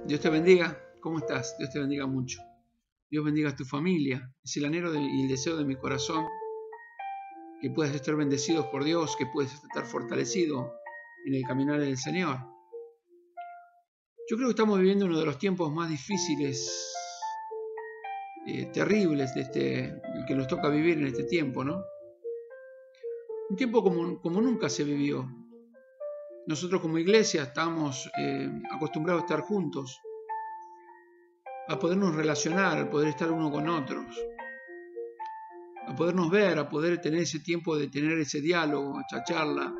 Dios te bendiga. ¿Cómo estás? Dios te bendiga mucho. Dios bendiga a tu familia. Es el anhelo y el deseo de mi corazón que puedas estar bendecidos por Dios, que puedas estar fortalecido en el caminar del Señor. Yo creo que estamos viviendo uno de los tiempos más difíciles, terribles el que nos toca vivir en este tiempo, ¿no? Un tiempo como nunca se vivió. Nosotros como iglesia estamos acostumbrados a estar juntos, a podernos relacionar, a poder estar uno con otros, a podernos ver, a poder tener ese tiempo de tener ese diálogo, esa charla,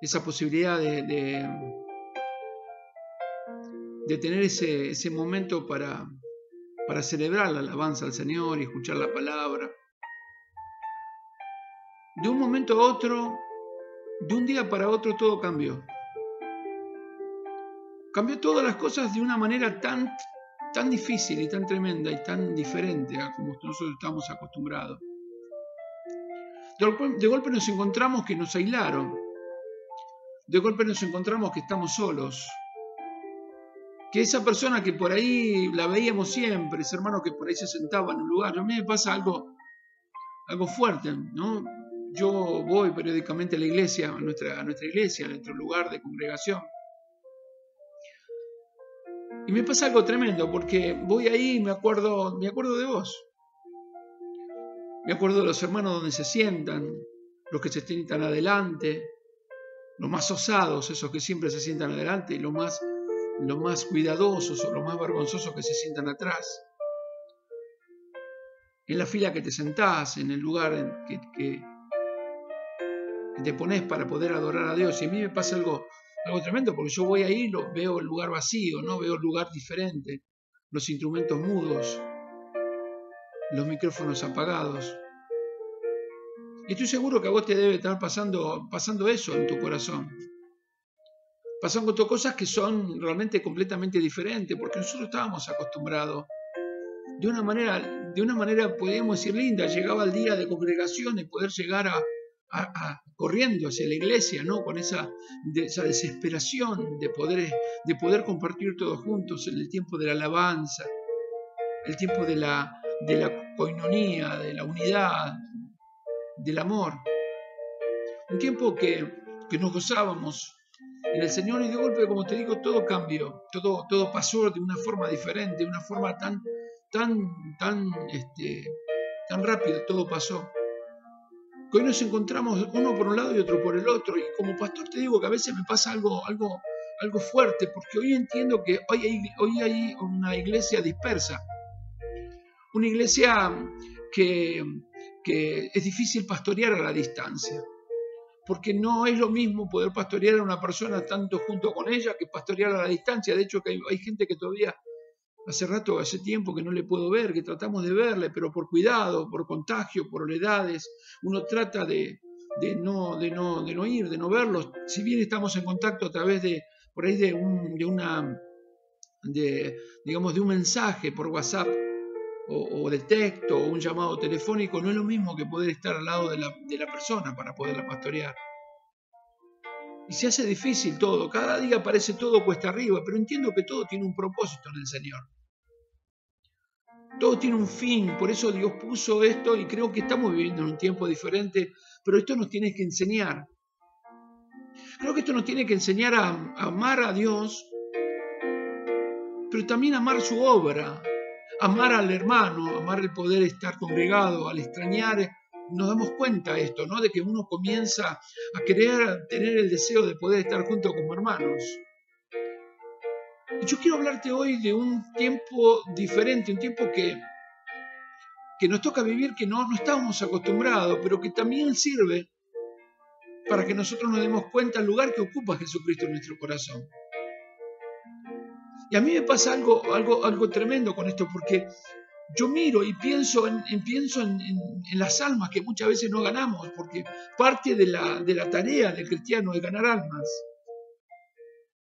esa posibilidad de tener ese momento para celebrar la alabanza al Señor y escuchar la palabra. De un momento a otro, de un día para otro, todo cambió. Cambió todas las cosas de una manera tan difícil y tan tremenda y tan diferente a como nosotros estamos acostumbrados. De golpe nos encontramos que nos aislaron. De golpe nos encontramos que estamos solos. Que esa persona que por ahí la veíamos siempre, ese hermano que por ahí se sentaba en un lugar, a mí me pasa algo fuerte, ¿no? Yo voy periódicamente a la iglesia, a nuestra iglesia, a nuestro lugar de congregación. Y me pasa algo tremendo, porque voy ahí y me acuerdo de vos. Me acuerdo de los hermanos donde se sientan, los que se sientan adelante, los más osados, esos que siempre se sientan adelante, y los más cuidadosos o los más vergonzosos que se sientan atrás. En la fila que te sentás, en el lugar que te pones para poder adorar a Dios. Y a mí me pasa algo tremendo, porque yo voy ahí y veo el lugar vacío, ¿no? Veo el lugar diferente, los instrumentos mudos, los micrófonos apagados. Y estoy seguro que a vos te debe estar pasando eso en tu corazón. Pasando cosas que son realmente completamente diferentes, porque nosotros estábamos acostumbrados de una manera, podríamos decir, linda. Llegaba el día de congregación y poder llegar corriendo hacia la iglesia, ¿no? Con esa desesperación de poder compartir todos juntos en el tiempo de la alabanza, el tiempo de la coinonía, de la unidad, del amor. Un tiempo que nos gozábamos en el Señor, y de golpe, como te digo, todo cambió, todo pasó de una forma diferente, de una forma tan rápido, todo pasó. Que hoy nos encontramos uno por un lado y otro por el otro, y como pastor te digo que a veces me pasa algo fuerte, porque hoy entiendo que hoy hay una iglesia dispersa, una iglesia que es difícil pastorear a la distancia. Porque no es lo mismo poder pastorear a una persona tanto junto con ella que pastorear a la distancia. De hecho, que hay gente que todavía hace tiempo que no le puedo ver, que tratamos de verle, pero por cuidado, por contagio, por edades, uno trata de no ir, de no verlos. Si bien estamos en contacto a través de un mensaje por WhatsApp, o de texto, o un llamado telefónico, no es lo mismo que poder estar al lado de la persona para poderla pastorear. Y se hace difícil todo, cada día parece todo cuesta arriba, pero entiendo que todo tiene un propósito en el Señor. Todo tiene un fin, por eso Dios puso esto, y creo que estamos viviendo en un tiempo diferente, pero esto nos tiene que enseñar. Creo que esto nos tiene que enseñar a amar a Dios, pero también a amar su obra, amar al hermano, amar el poder estar congregado, al extrañar. Nos damos cuenta de esto, ¿no? De que uno comienza a querer tener el deseo de poder estar junto como hermanos. Y yo quiero hablarte hoy de un tiempo diferente, un tiempo que nos toca vivir, que no estábamos acostumbrados, pero que también sirve para que nosotros nos demos cuenta del lugar que ocupa Jesucristo en nuestro corazón. Y a mí me pasa algo tremendo con esto, porque yo miro y pienso en las almas que muchas veces no ganamos, porque parte de la tarea del cristiano es ganar almas.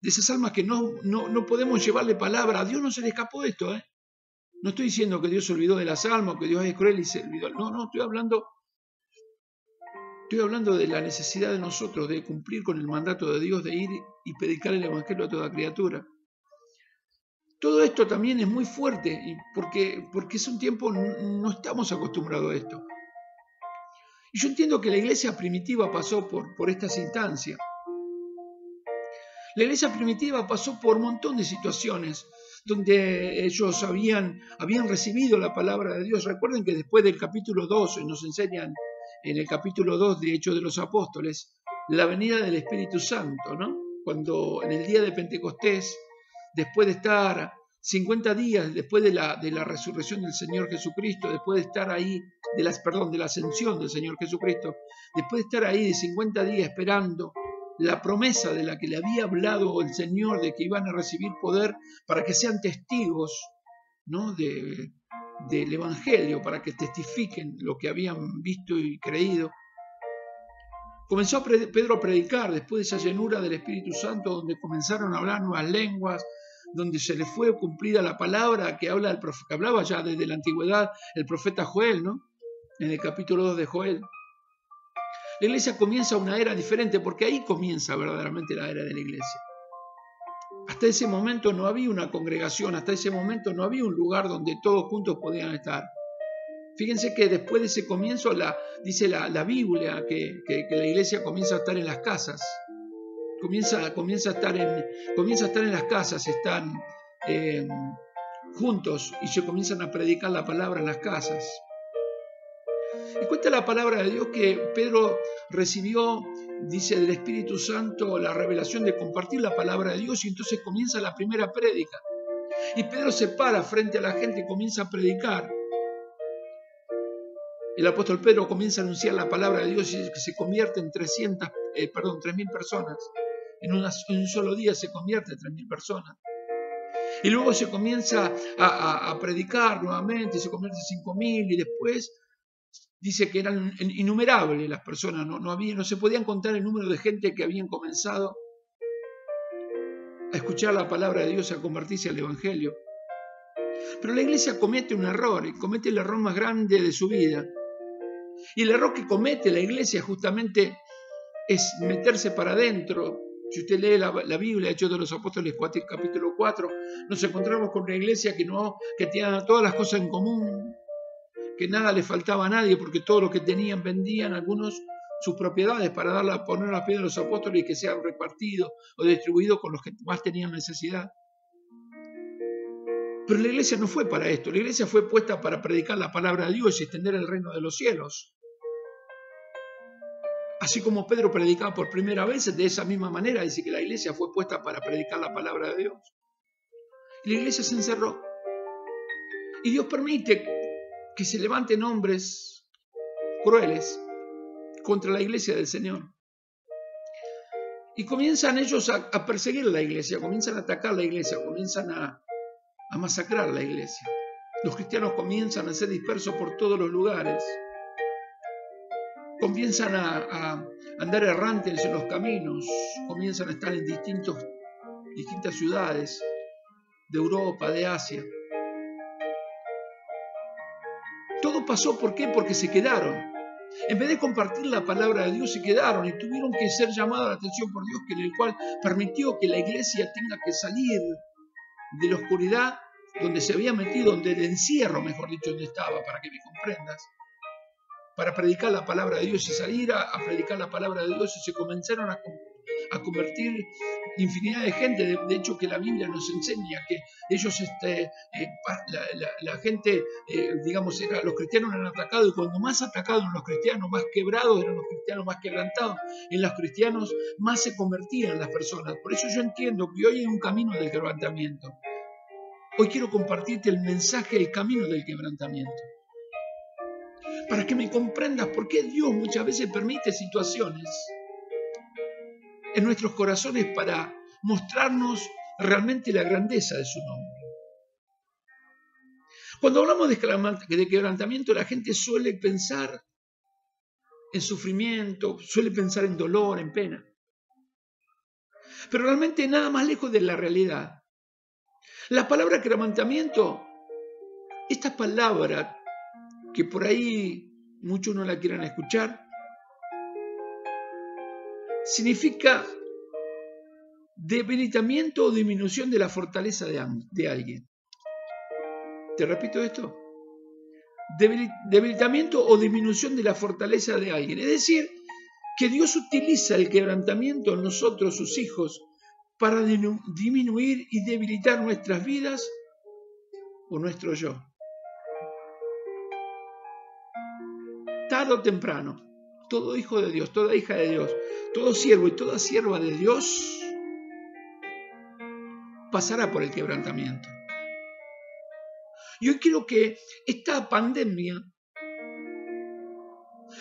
De esas almas que no podemos llevarle palabra. A Dios no se le escapó esto, ¿eh? No estoy diciendo que Dios se olvidó de las almas, que Dios es cruel y se olvidó. No, estoy hablando de la necesidad de nosotros de cumplir con el mandato de Dios de ir y predicar el evangelio a toda criatura. Todo esto también es muy fuerte porque es un tiempo, no estamos acostumbrados a esto. Y yo entiendo que la iglesia primitiva pasó por estas instancias. La iglesia primitiva pasó por un montón de situaciones donde ellos habían recibido la palabra de Dios. Recuerden que después del capítulo 2, nos enseñan en el capítulo 2 de Hechos de los Apóstoles, la venida del Espíritu Santo, ¿no? Cuando en el día de Pentecostés, después de estar 50 días después de la resurrección del Señor Jesucristo, después de estar ahí, de la ascensión del Señor Jesucristo, después de estar ahí de 50 días esperando la promesa de la que le había hablado el Señor, de que iban a recibir poder para que sean testigos, ¿no?, del Evangelio, para que testifiquen lo que habían visto y creído. Comenzó Pedro a predicar después de esa llenura del Espíritu Santo, donde comenzaron a hablar nuevas lenguas, donde se le fue cumplida la palabra que hablaba ya desde la antigüedad el profeta Joel, ¿no?, en el capítulo 2 de Joel. La iglesia comienza una era diferente, porque ahí comienza verdaderamente la era de la iglesia. Hasta ese momento no había una congregación, hasta ese momento no había un lugar donde todos juntos podían estar. Fíjense que después de ese comienzo, dice la Biblia que la iglesia comienza a estar en las casas. Comienza a estar en las casas, están juntos y se comienzan a predicar la palabra en las casas. Y cuenta la palabra de Dios que Pedro recibió, dice, del Espíritu Santo la revelación de compartir la palabra de Dios, y entonces comienza la primera prédica. Y Pedro se para frente a la gente y comienza a predicar. El apóstol Pedro comienza a anunciar la palabra de Dios y se convierte en 3.000 personas. En un solo día se convierte en 3.000 personas. Y luego se comienza a predicar nuevamente, se convierte en 5.000, y después dice que eran innumerables las personas, no se podían contar el número de gente que habían comenzado a escuchar la palabra de Dios, a convertirse al Evangelio. Pero la iglesia comete un error, y comete el error más grande de su vida. Y el error que comete la iglesia justamente es meterse para adentro. Si usted lee la Biblia, Hechos de los Apóstoles, capítulo 4, nos encontramos con una iglesia que tenía todas las cosas en común, que nada le faltaba a nadie, porque todo lo que tenían vendían algunos sus propiedades para poner a los pies de los apóstoles y que sean repartidos o distribuidos con los que más tenían necesidad. Pero la iglesia no fue para esto. La iglesia fue puesta para predicar la palabra de Dios y extender el reino de los cielos. Así como Pedro predicaba por primera vez, de esa misma manera dice que la iglesia fue puesta para predicar la palabra de Dios. Y la iglesia se encerró. Y Dios permite que se levanten hombres crueles contra la iglesia del Señor. Y comienzan ellos a perseguir la iglesia, comienzan a atacar la iglesia, comienzan a masacrar la iglesia. Los cristianos comienzan a ser dispersos por todos los lugares. Comienzan a andar errantes en los caminos, comienzan a estar en distintas ciudades de Europa, de Asia. Todo pasó, ¿por qué? Porque se quedaron. En vez de compartir la palabra de Dios, se quedaron y tuvieron que ser llamados a la atención por Dios, en el cual permitió que la iglesia tenga que salir de la oscuridad donde se había metido, donde el encierro, mejor dicho, donde estaba, para que me comprendas, para predicar la palabra de Dios y salir a predicar la palabra de Dios, y se comenzaron a convertir infinidad de gente. De hecho, que la Biblia nos enseña que ellos, la gente, digamos, los cristianos eran atacados, y cuando más atacados eran los cristianos, más quebrados eran los cristianos, más quebrantados en los cristianos, más se convertían las personas. Por eso yo entiendo que hoy hay un camino del quebrantamiento. Hoy quiero compartirte el mensaje, el camino del quebrantamiento, para que me comprendas por qué Dios muchas veces permite situaciones en nuestros corazones para mostrarnos realmente la grandeza de su nombre. Cuando hablamos de quebrantamiento, la gente suele pensar en sufrimiento, suele pensar en dolor, en pena. Pero realmente nada más lejos de la realidad. La palabra quebrantamiento, esta palabra que por ahí muchos no la quieran escuchar, significa debilitamiento o disminución de la fortaleza de alguien. Te repito esto. Debilitamiento o disminución de la fortaleza de alguien. Es decir, que Dios utiliza el quebrantamiento en nosotros, sus hijos, para disminuir y debilitar nuestras vidas o nuestro yo. Tarde o temprano, todo hijo de Dios, toda hija de Dios, todo siervo y toda sierva de Dios pasará por el quebrantamiento. Y hoy creo que esta pandemia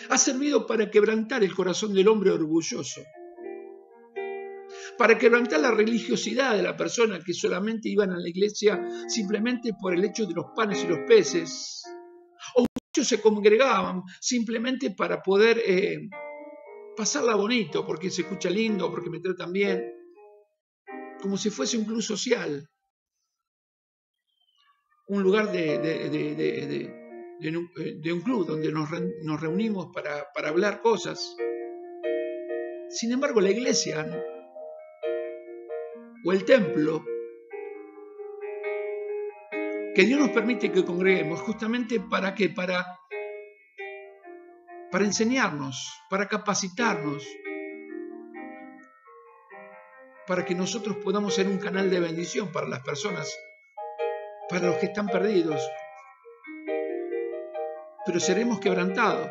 ha servido para quebrantar el corazón del hombre orgulloso, para quebrantar la religiosidad de la persona que solamente iban a la iglesia simplemente por el hecho de los panes y los peces, o muchos se congregaban simplemente para poder pasarla bonito, porque se escucha lindo, porque me tratan bien, como si fuese un club social, un lugar de un club donde nos reunimos para hablar cosas. Sin embargo, la iglesia o el templo que Dios nos permite que congreguemos, justamente ¿para qué? Para enseñarnos, para capacitarnos, para que nosotros podamos ser un canal de bendición para las personas, para los que están perdidos. Pero seremos quebrantados.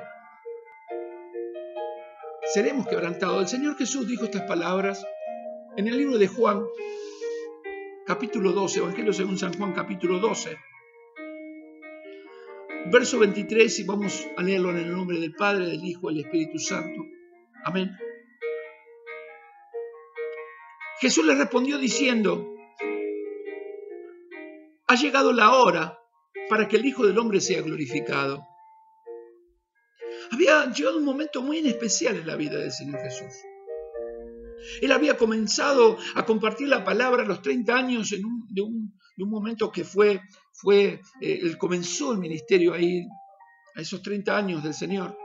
Seremos quebrantados. El Señor Jesús dijo estas palabras en el libro de Juan, capítulo 12, Evangelio según San Juan, capítulo 12, verso 23, y vamos a leerlo en el nombre del Padre, del Hijo y del Espíritu Santo. Amén. Jesús le respondió diciendo: ha llegado la hora para que el Hijo del Hombre sea glorificado. Había llegado un momento muy especial en la vida del Señor Jesús. Él había comenzado a compartir la palabra a los 30 años de un momento que él comenzó el ministerio ahí, a esos 30 años del Señor,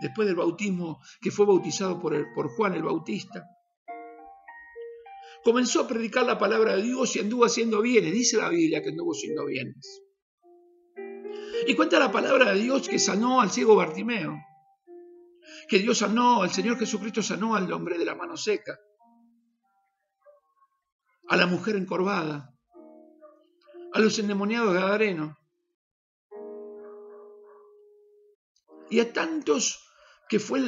después del bautismo, que fue bautizado por Juan el Bautista. Comenzó a predicar la palabra de Dios y anduvo haciendo bienes. Dice la Biblia que anduvo haciendo bienes. Y cuenta la palabra de Dios que sanó al ciego Bartimeo, que Dios sanó, el Señor Jesucristo sanó al hombre de la mano seca, a la mujer encorvada, a los endemoniados gadarenos, y a tantos que fue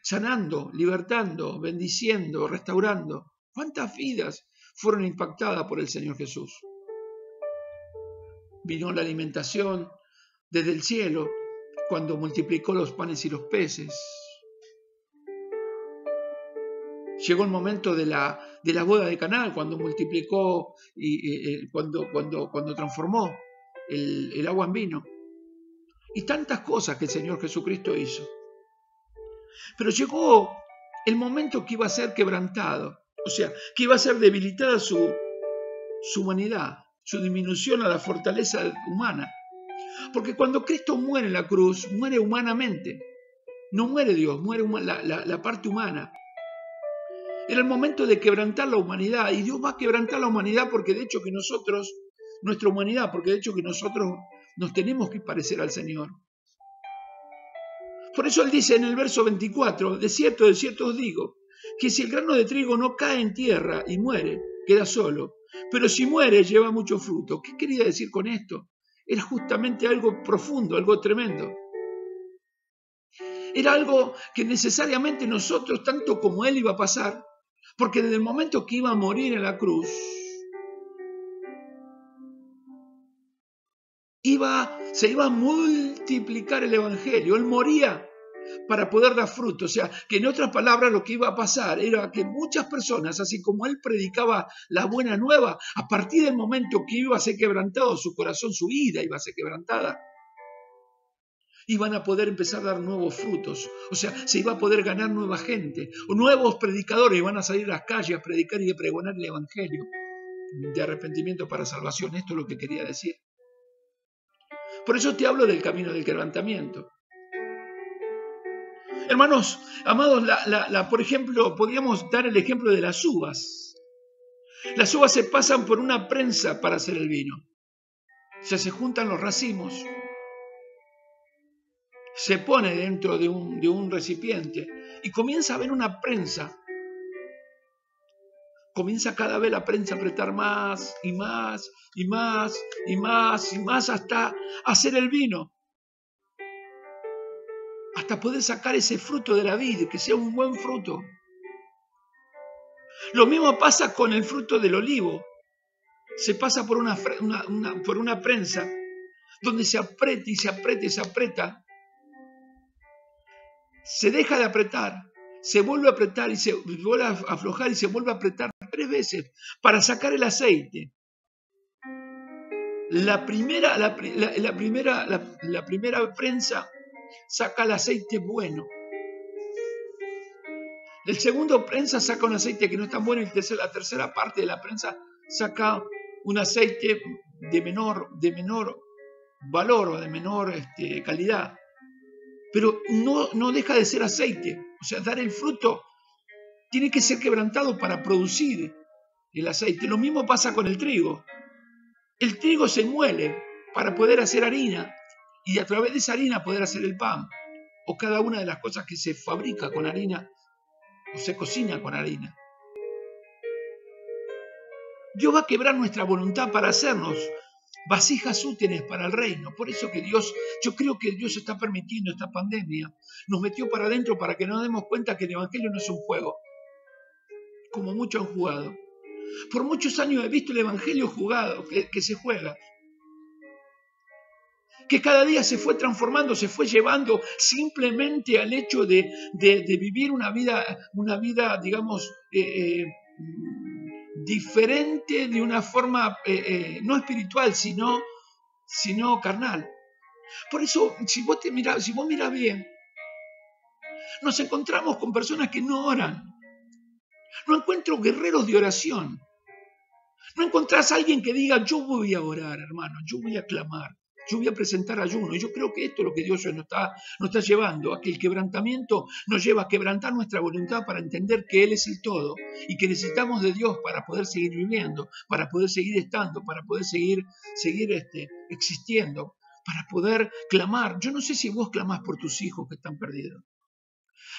sanando, libertando, bendiciendo, restaurando. ¿Cuántas vidas fueron impactadas por el Señor Jesús? Vino la alimentación desde el cielo cuando multiplicó los panes y los peces. Llegó el momento de la boda de Caná, cuando multiplicó y cuando transformó el agua en vino. Y tantas cosas que el Señor Jesucristo hizo. Pero llegó el momento que iba a ser quebrantado, o sea, que iba a ser debilitada su humanidad, su disminución a la fortaleza humana. Porque cuando Cristo muere en la cruz, muere humanamente. No muere Dios, muere la parte humana. Era el momento de quebrantar la humanidad, y Dios va a quebrantar la humanidad porque de hecho que nosotros, nuestra humanidad, porque de hecho que nosotros nos tenemos que parecer al Señor. Por eso Él dice en el verso 24, de cierto os digo, que si el grano de trigo no cae en tierra y muere, queda solo, pero si muere lleva mucho fruto. ¿Qué quería decir con esto? Era justamente algo profundo, algo tremendo. Era algo que necesariamente nosotros, tanto como Él, iba a pasar, porque desde el momento que iba a morir en la cruz, se iba a multiplicar el Evangelio. Él moría para poder dar fruto. O sea, que en otras palabras lo que iba a pasar era que muchas personas, así como Él predicaba la buena nueva, a partir del momento que iba a ser quebrantado su corazón, su vida iba a ser quebrantada, iban a poder empezar a dar nuevos frutos. O sea, se iba a poder ganar nueva gente, o nuevos predicadores iban a salir a las calles a predicar y a pregonar el Evangelio de arrepentimiento para salvación. Esto es lo que quería decir. Por eso te hablo del camino del quebrantamiento. Hermanos, amados, por ejemplo, podríamos dar el ejemplo de las uvas. Las uvas se pasan por una prensa para hacer el vino. O sea, se juntan los racimos, se pone dentro de un recipiente y comienza a haber una prensa. Comienza cada vez la prensa a apretar más y más y más y más y más hasta hacer el vino. Hasta poder sacar ese fruto de la vid, que sea un buen fruto. Lo mismo pasa con el fruto del olivo. Se pasa por por una prensa donde se aprieta y se aprieta y se aprieta. Se deja de apretar, se vuelve a apretar y se vuelve a aflojar y se vuelve a apretar 3 veces para sacar el aceite. La primera prensa saca el aceite bueno. El segundo prensa saca un aceite que no es tan bueno y la tercera parte de la prensa saca un aceite de menor valor o de menor calidad. Pero no deja de ser aceite. O sea, dar el fruto tiene que ser quebrantado para producir el aceite. Lo mismo pasa con el trigo. El trigo se muele para poder hacer harina y a través de esa harina poder hacer el pan o cada una de las cosas que se fabrica con harina o se cocina con harina. Dios va a quebrar nuestra voluntad para hacernos vasijas útiles para el reino. Por eso que yo creo que Dios está permitiendo esta pandemia. Nos metió para adentro para que nos demos cuenta que el Evangelio no es un juego, como muchos han jugado. Por muchos años he visto el Evangelio jugado, que se juega. Que cada día se fue transformando, se fue llevando simplemente al hecho de vivir una vida, digamos, diferente de una forma no espiritual, sino carnal. Por eso, si vos mirás bien, nos encontramos con personas que no oran. No encuentro guerreros de oración. No encontrás a alguien que diga, yo voy a orar, hermano, yo voy a clamar, yo voy a presentar ayuno. Yo creo que esto es lo que Dios nos está llevando, a que el quebrantamiento nos lleva a quebrantar nuestra voluntad para entender que Él es el todo y que necesitamos de Dios para poder seguir viviendo, para poder seguir estando, para poder seguir existiendo, para poder clamar. Yo no sé si vos clamás por tus hijos que están perdidos.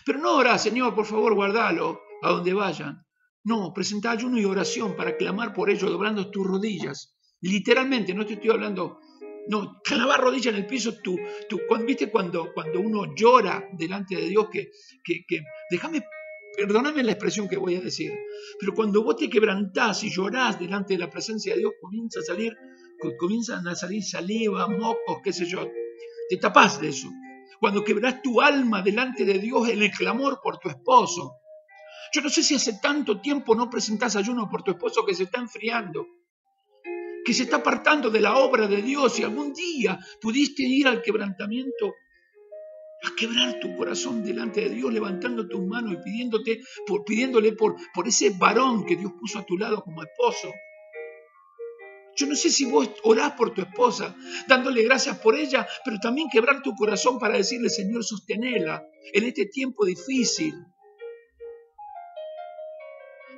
Pero no orás, Señor, por favor, guardalo a donde vayan. No, presentá ayuno y oración para clamar por ellos, doblando tus rodillas. Literalmente, no te estoy hablando. No, clavar rodillas en el piso. ¿Viste cuando uno llora delante de Dios? Perdóname la expresión que voy a decir, pero cuando vos te quebrantás y llorás delante de la presencia de Dios, comienzan a salir saliva, mocos, qué sé yo. Te tapás de eso. Cuando quebrás tu alma delante de Dios en el clamor por tu esposo. Yo no sé si hace tanto tiempo no presentás ayuno por tu esposo que se está enfriando, que se está apartando de la obra de Dios y algún día pudiste ir al quebrantamiento, a quebrar tu corazón delante de Dios, levantando tus manos y pidiéndole por ese varón que Dios puso a tu lado como esposo. Yo no sé si vos orás por tu esposa, dándole gracias por ella, pero también quebrar tu corazón para decirle, Señor, sostenela en este tiempo difícil.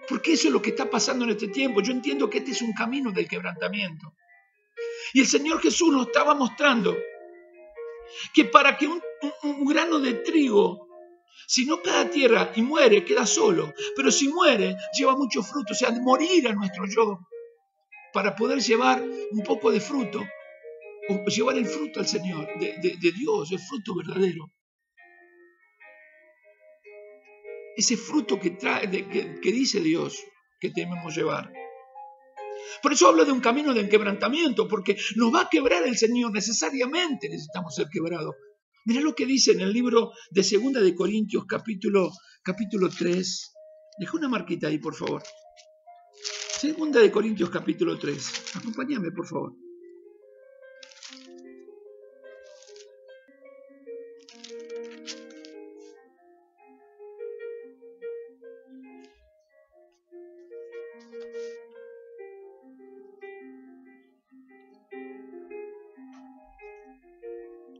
Porque eso es lo que está pasando en este tiempo. Yo entiendo que este es un camino del quebrantamiento. Y el Señor Jesús nos estaba mostrando que para que un grano de trigo, si no cae a tierra y muere, queda solo. Pero si muere, lleva mucho fruto. O sea, de morir a nuestro yo para poder llevar un poco de fruto. O llevar el fruto al Señor, de Dios, el fruto verdadero. Ese fruto que dice Dios que debemos llevar. Por eso hablo de un camino del quebrantamiento, porque nos va a quebrar el Señor, necesariamente necesitamos ser quebrados. Mirá lo que dice en el libro de 2 de Corintios, capítulo 3. Deja una marquita ahí, por favor. 2 de Corintios, capítulo 3. Acompáñame, por favor.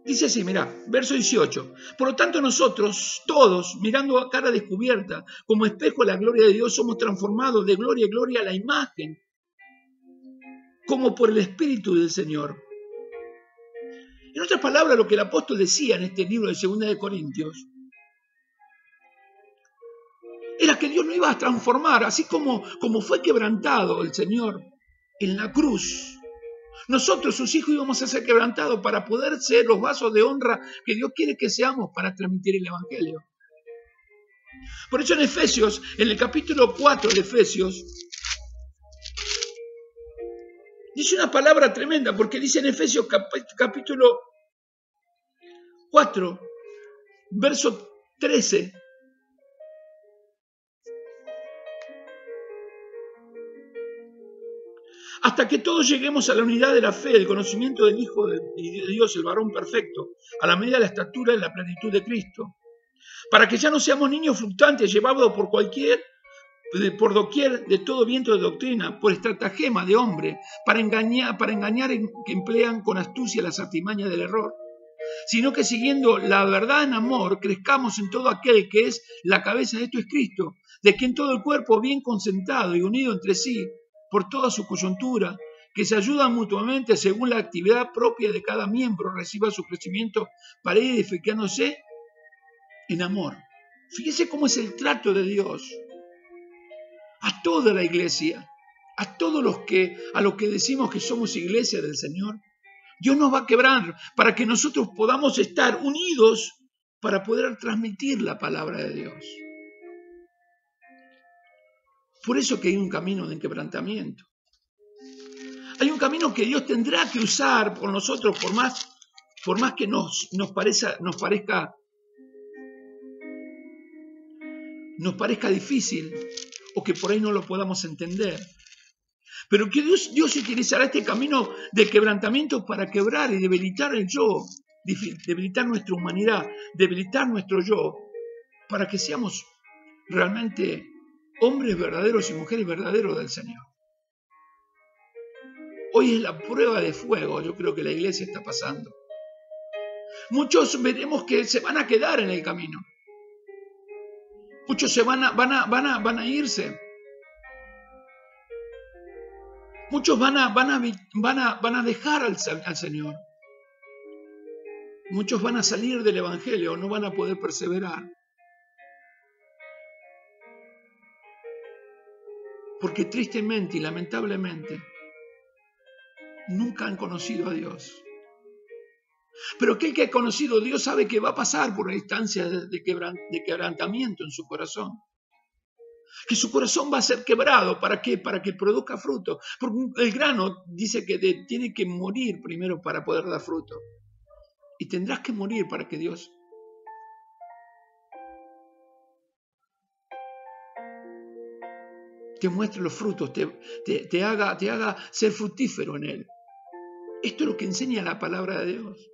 Dice así, mirá, verso 18. Por lo tanto nosotros, todos, mirando a cara descubierta, como espejo de la gloria de Dios, somos transformados de gloria en gloria a la imagen, como por el Espíritu del Señor. En otras palabras, lo que el apóstol decía en este libro de 2 de Corintios, era que Dios no iba a transformar, así como fue quebrantado el Señor en la cruz. Nosotros, sus hijos, íbamos a ser quebrantados para poder ser los vasos de honra que Dios quiere que seamos para transmitir el Evangelio. Por eso en Efesios, en el capítulo 4 de Efesios, dice una palabra tremenda, porque dice en Efesios capítulo 4, verso 13, hasta que todos lleguemos a la unidad de la fe, el conocimiento del Hijo de Dios, el varón perfecto, a la medida de la estatura y la plenitud de Cristo, para que ya no seamos niños fluctuantes llevados por doquier de todo viento de doctrina, por estratagema de hombre, para engañar que emplean con astucia las artimañas del error, sino que siguiendo la verdad en amor, crezcamos en todo aquel que es la cabeza de esto es Cristo, de quien todo el cuerpo bien concentrado y unido entre sí, por toda su coyuntura, que se ayudan mutuamente según la actividad propia de cada miembro, reciba su crecimiento para ir edificándose en amor. Fíjese cómo es el trato de Dios a toda la iglesia, a todos a los que decimos que somos iglesia del Señor. Dios nos va a quebrar para que nosotros podamos estar unidos para poder transmitir la palabra de Dios. Por eso que hay un camino de quebrantamiento. Hay un camino que Dios tendrá que usar por nosotros, por más que nos parezca difícil o que por ahí no lo podamos entender. Pero que Dios utilizará este camino de quebrantamiento para quebrar y debilitar el yo, debilitar nuestra humanidad, debilitar nuestro yo, para que seamos realmente hombres verdaderos y mujeres verdaderos del Señor. Hoy es la prueba de fuego, yo creo que la iglesia está pasando. Muchos veremos que se van a quedar en el camino. Muchos se van a irse. Muchos van a dejar al Señor. Muchos van a salir del Evangelio, no van a poder perseverar. Porque tristemente y lamentablemente nunca han conocido a Dios. Pero aquel que ha conocido a Dios sabe que va a pasar por una instancia de quebrantamiento en su corazón. Que su corazón va a ser quebrado. ¿Para qué? Para que produzca fruto. Porque el grano dice que tiene que morir primero para poder dar fruto. Y tendrás que morir para que Dios te muestre los frutos, te haga ser fructífero en Él. Esto es lo que enseña la palabra de Dios.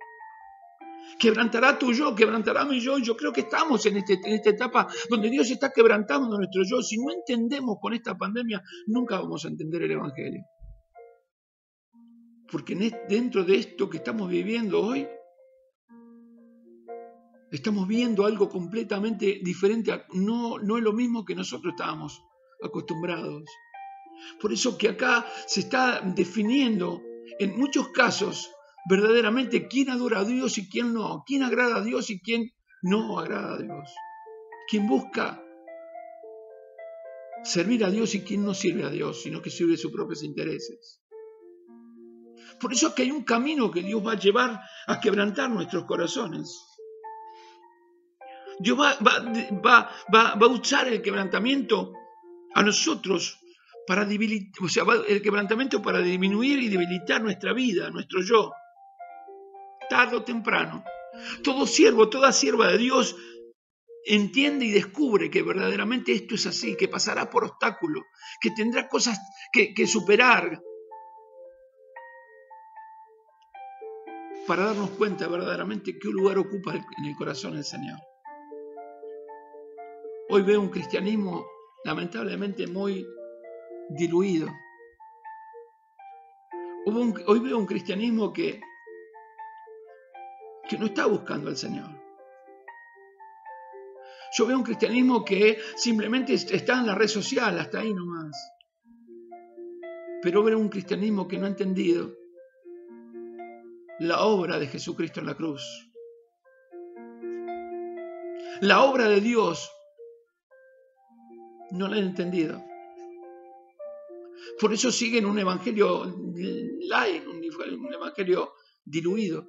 Quebrantará tu yo, quebrantará mi yo. Yo creo que estamos en esta etapa donde Dios está quebrantando nuestro yo. Si no entendemos con esta pandemia, nunca vamos a entender el Evangelio. Porque dentro de esto que estamos viviendo hoy, estamos viendo algo completamente diferente. No es lo mismo que nosotros estábamos acostumbrados. Por eso que acá se está definiendo en muchos casos verdaderamente quién adora a Dios y quién no, quién agrada a Dios y quién no agrada a Dios, quién busca servir a Dios y quién no sirve a Dios, sino que sirve sus propios intereses. Por eso es que hay un camino que Dios va a llevar a quebrantar nuestros corazones. Dios va a usar el quebrantamiento a nosotros para el quebrantamiento para disminuir y debilitar nuestra vida, nuestro yo. Tarde o temprano, todo siervo, toda sierva de Dios entiende y descubre que verdaderamente esto es así, que pasará por obstáculos, que tendrá cosas que superar para darnos cuenta verdaderamente qué lugar ocupa en el corazón del Señor. Hoy veo un cristianismo lamentablemente muy diluido. Hoy veo un cristianismo que que no está buscando al Señor. Yo veo un cristianismo que simplemente está en la red social, hasta ahí nomás. Pero veo un cristianismo que no ha entendido la obra de Jesucristo en la cruz. La obra de Dios no la han entendido. Por eso siguen un evangelio light, un evangelio diluido,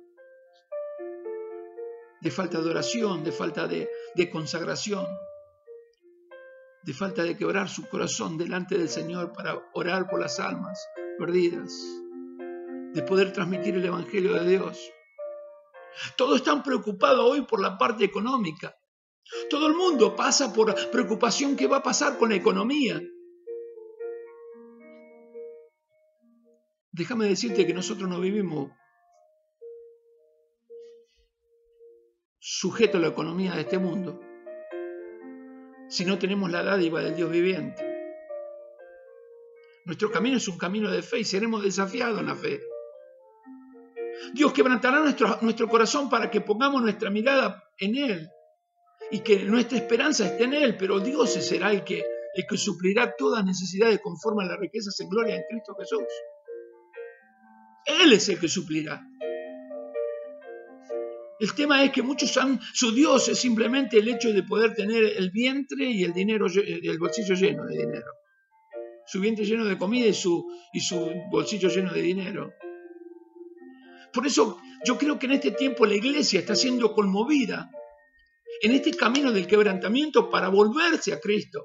de falta de oración, de falta de consagración, de falta de quebrar su corazón delante del Señor para orar por las almas perdidas, de poder transmitir el evangelio de Dios. Todos están preocupados hoy por la parte económica. Todo el mundo pasa por preocupación qué va a pasar con la economía. Déjame decirte que nosotros no vivimos sujetos a la economía de este mundo si no tenemos la dádiva del Dios viviente. Nuestro camino es un camino de fe y seremos desafiados en la fe. Dios quebrantará nuestro corazón para que pongamos nuestra mirada en Él y que nuestra esperanza esté en Él, pero Dios será el que suplirá todas necesidades conforme a las riquezas en gloria en Cristo Jesús. Él es el que suplirá. El tema es que muchos su Dios es simplemente el hecho de poder tener el vientre y el dinero, el bolsillo lleno de dinero. Su vientre lleno de comida y su bolsillo lleno de dinero. Por eso yo creo que en este tiempo la iglesia está siendo conmovida en este camino del quebrantamiento para volverse a Cristo.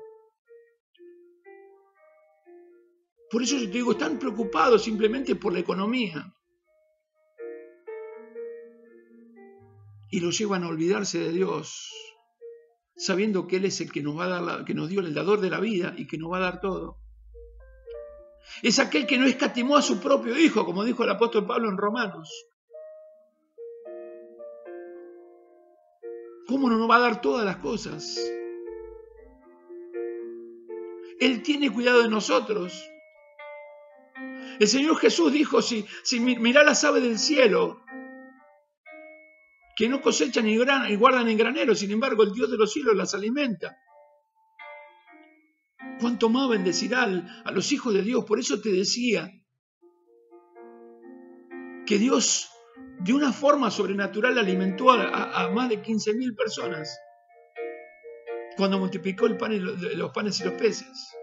Por eso yo te digo, están preocupados simplemente por la economía. Y lo llevan a olvidarse de Dios, sabiendo que Él es el que nos va a dar, que nos dio el dador de la vida y que nos va a dar todo. Es aquel que no escatimó a su propio Hijo, como dijo el apóstol Pablo en Romanos. ¿Cómo no nos va a dar todas las cosas? Él tiene cuidado de nosotros. El Señor Jesús dijo, si mirá las aves del cielo, que no cosechan y guardan en graneros, sin embargo el Dios de los cielos las alimenta. ¿Cuánto más bendecirá a los hijos de Dios? Por eso te decía que Dios de una forma sobrenatural alimentó a más de 15.000 personas cuando multiplicó los panes y los peces.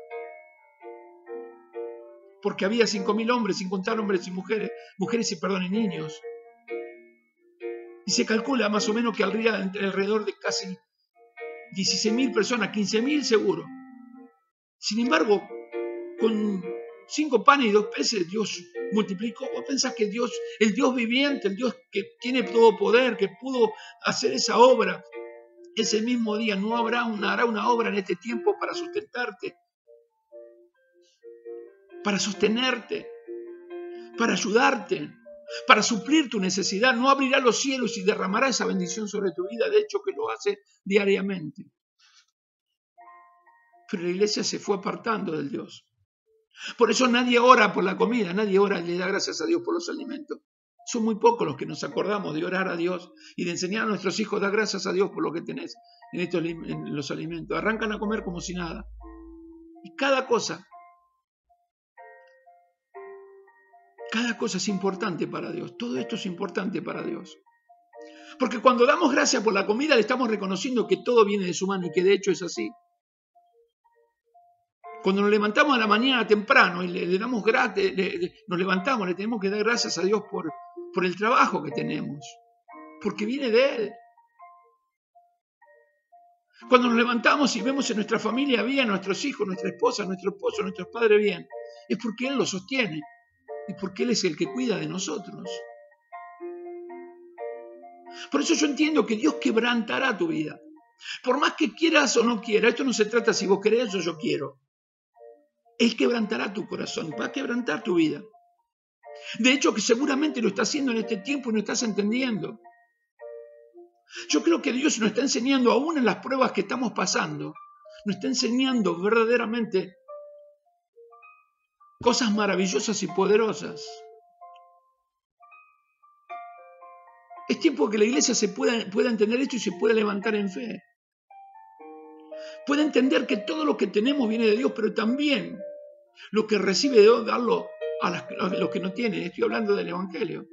Porque había 5.000 hombres, sin contar hombres y mujeres y niños. Y se calcula más o menos que habría alrededor de casi 16.000 personas, 15.000 seguro. Sin embargo, con 5 panes y 2 peces, Dios multiplicó. ¿Vos pensás que Dios, el Dios viviente, el Dios que tiene todo poder, que pudo hacer esa obra, ese mismo día no hará una obra en este tiempo para sustentarte, para sostenerte, para ayudarte, para suplir tu necesidad? No abrirá los cielos y derramará esa bendición sobre tu vida, de hecho que lo hace diariamente. Pero la iglesia se fue apartando del Dios. Por eso nadie ora por la comida, nadie ora y le da gracias a Dios por los alimentos. Son muy pocos los que nos acordamos de orar a Dios y de enseñar a nuestros hijos, dar gracias a Dios por lo que tenés en los alimentos. Arrancan a comer como si nada. Y cada cosa es importante para Dios. Todo esto es importante para Dios. Porque cuando damos gracias por la comida, le estamos reconociendo que todo viene de su mano y que de hecho es así. Cuando nos levantamos a la mañana temprano y le damos gracias, nos levantamos, le tenemos que dar gracias a Dios por el trabajo que tenemos, porque viene de Él. Cuando nos levantamos y vemos en nuestra familia bien, nuestros hijos, nuestra esposa, nuestro esposo, nuestros padres bien, es porque Él los sostiene y porque Él es el que cuida de nosotros. Por eso yo entiendo que Dios quebrantará tu vida. Por más que quieras o no quieras, esto no se trata si vos querés o yo quiero. Él quebrantará tu corazón, va a quebrantar tu vida. De hecho, que seguramente lo está haciendo en este tiempo y no estás entendiendo. Yo creo que Dios nos está enseñando, aún en las pruebas que estamos pasando, nos está enseñando verdaderamente cosas maravillosas y poderosas. Es tiempo que la iglesia pueda entender esto y se pueda levantar en fe. Puede entender que todo lo que tenemos viene de Dios, pero también lo que recibe de Dios, darlo a los que no tienen. Estoy hablando del Evangelio.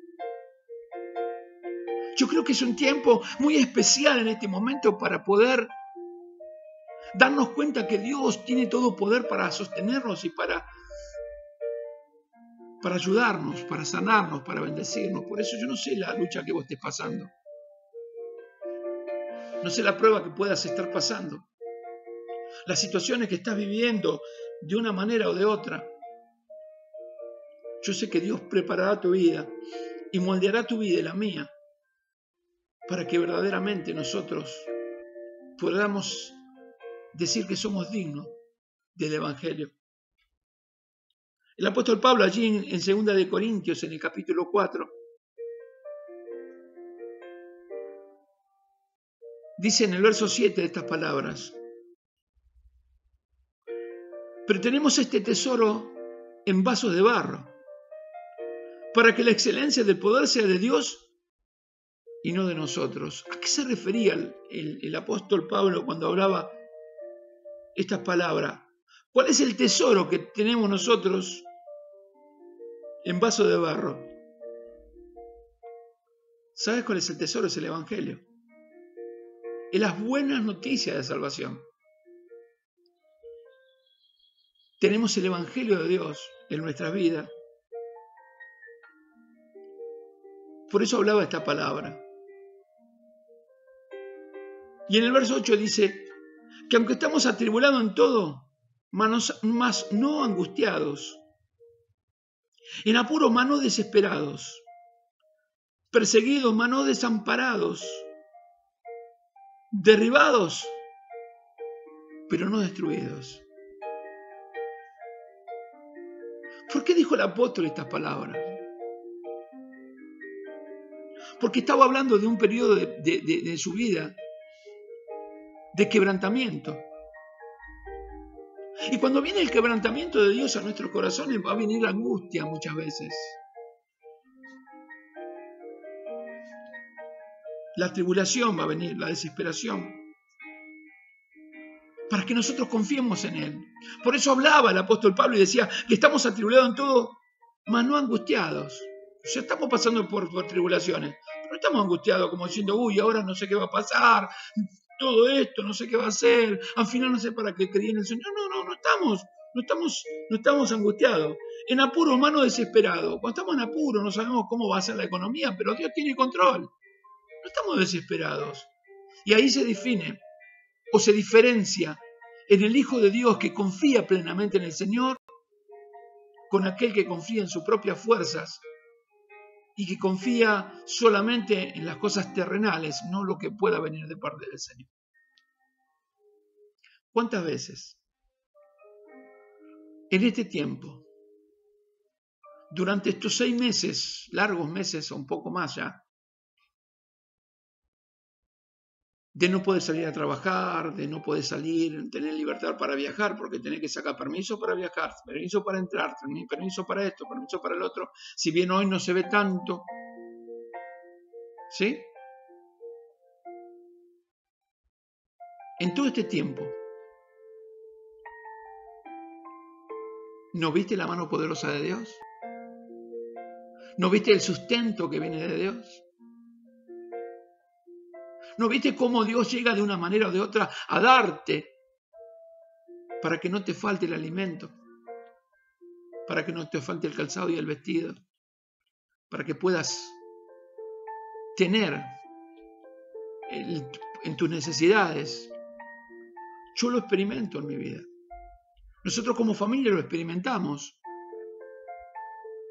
Yo creo que es un tiempo muy especial en este momento para poder darnos cuenta que Dios tiene todo poder para sostenernos y para ayudarnos, para sanarnos, para bendecirnos. Por eso yo no sé la lucha que vos estés pasando. No sé la prueba que puedas estar pasando. Las situaciones que estás viviendo de una manera o de otra. Yo sé que Dios preparará tu vida y moldeará tu vida y la mía para que verdaderamente nosotros podamos decir que somos dignos del Evangelio. El apóstol Pablo allí en 2 de Corintios, en el capítulo 4, dice en el verso 7 de estas palabras: pero tenemos este tesoro en vasos de barro, para que la excelencia del poder sea de Dios y no de nosotros. ¿A qué se refería el apóstol Pablo cuando hablaba estas palabras? ¿Cuál es el tesoro que tenemos nosotros en vaso de barro? ¿Sabes cuál es el tesoro? Es el Evangelio. Es las buenas noticias de salvación. Tenemos el Evangelio de Dios en nuestras vidas. Por eso hablaba esta palabra. Y en el verso 8 dice que aunque estamos atribulados en todo, mas no angustiados, en apuros, mas no desesperados, perseguidos, mas no desamparados, derribados, pero no destruidos. ¿Por qué dijo el apóstol estas palabras? Porque estaba hablando de un periodo de su vida de quebrantamiento. Y cuando viene el quebrantamiento de Dios a nuestros corazones, va a venir la angustia muchas veces. La tribulación va a venir, la desesperación, para que nosotros confiemos en Él. Por eso hablaba el apóstol Pablo y decía que estamos atribulados en todo, mas no angustiados. O sea, estamos pasando por tribulaciones, pero no estamos angustiados como diciendo, uy, ahora no sé qué va a pasar, todo esto, no sé qué va a hacer, al final no sé para qué creí en el Señor. No estamos angustiados. En apuro, mano desesperado. Cuando estamos en apuro no sabemos cómo va a ser la economía, pero Dios tiene control. No estamos desesperados. Y ahí se define o se diferencia en el Hijo de Dios que confía plenamente en el Señor con aquel que confía en sus propias fuerzas y que confía solamente en las cosas terrenales, no lo que pueda venir de parte del Señor. ¿Cuántas veces en este tiempo, durante estos 6 meses, largos meses o un poco más ya, de no poder salir a trabajar, de no poder salir, tener libertad para viajar, porque tenés que sacar permiso para viajar, permiso para entrar, permiso para esto, permiso para el otro, si bien hoy no se ve tanto, ¿sí? En todo este tiempo, ¿no viste la mano poderosa de Dios? ¿No viste el sustento que viene de Dios? ¿No viste cómo Dios llega de una manera o de otra a darte para que no te falte el alimento, para que no te falte el calzado y el vestido, para que puedas tener en tus necesidades? Yo lo experimento en mi vida. Nosotros como familia lo experimentamos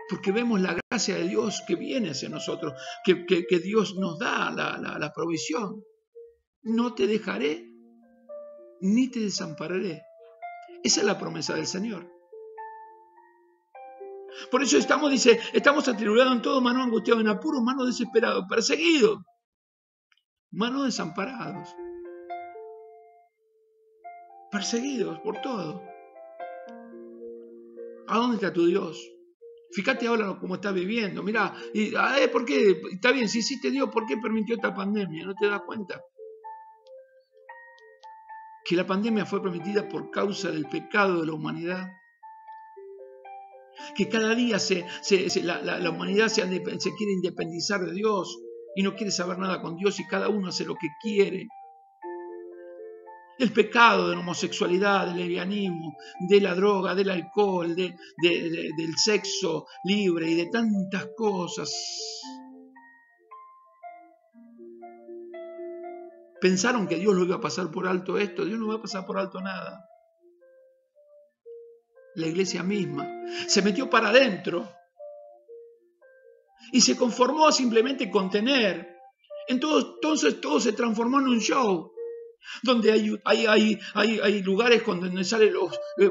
porque vemos la gracia de Dios que viene hacia nosotros, que Dios nos da la provisión. No te dejaré ni te desampararé. Esa es la promesa del Señor. Por eso estamos atribulados en todo, mas no angustiados, en apuro, mas no desesperados, perseguidos, mas no desamparados, perseguidos por todo. ¿A dónde está tu Dios? Fíjate ahora cómo está viviendo. Mirá, ¿por qué? Está bien, si hiciste Dios, ¿por qué permitió esta pandemia? ¿No te das cuenta? Que la pandemia fue permitida por causa del pecado de la humanidad. Que cada día la humanidad se quiere independizar de Dios y no quiere saber nada con Dios y cada uno hace lo que quiere. El pecado de la homosexualidad, del lesbianismo, de la droga, del alcohol, del sexo libre y de tantas cosas. Pensaron que Dios lo iba a pasar por alto esto. Dios no va a pasar por alto nada. La iglesia misma se metió para adentro y se conformó a simplemente contener. Entonces todo se transformó en un show, donde hay lugares donde sale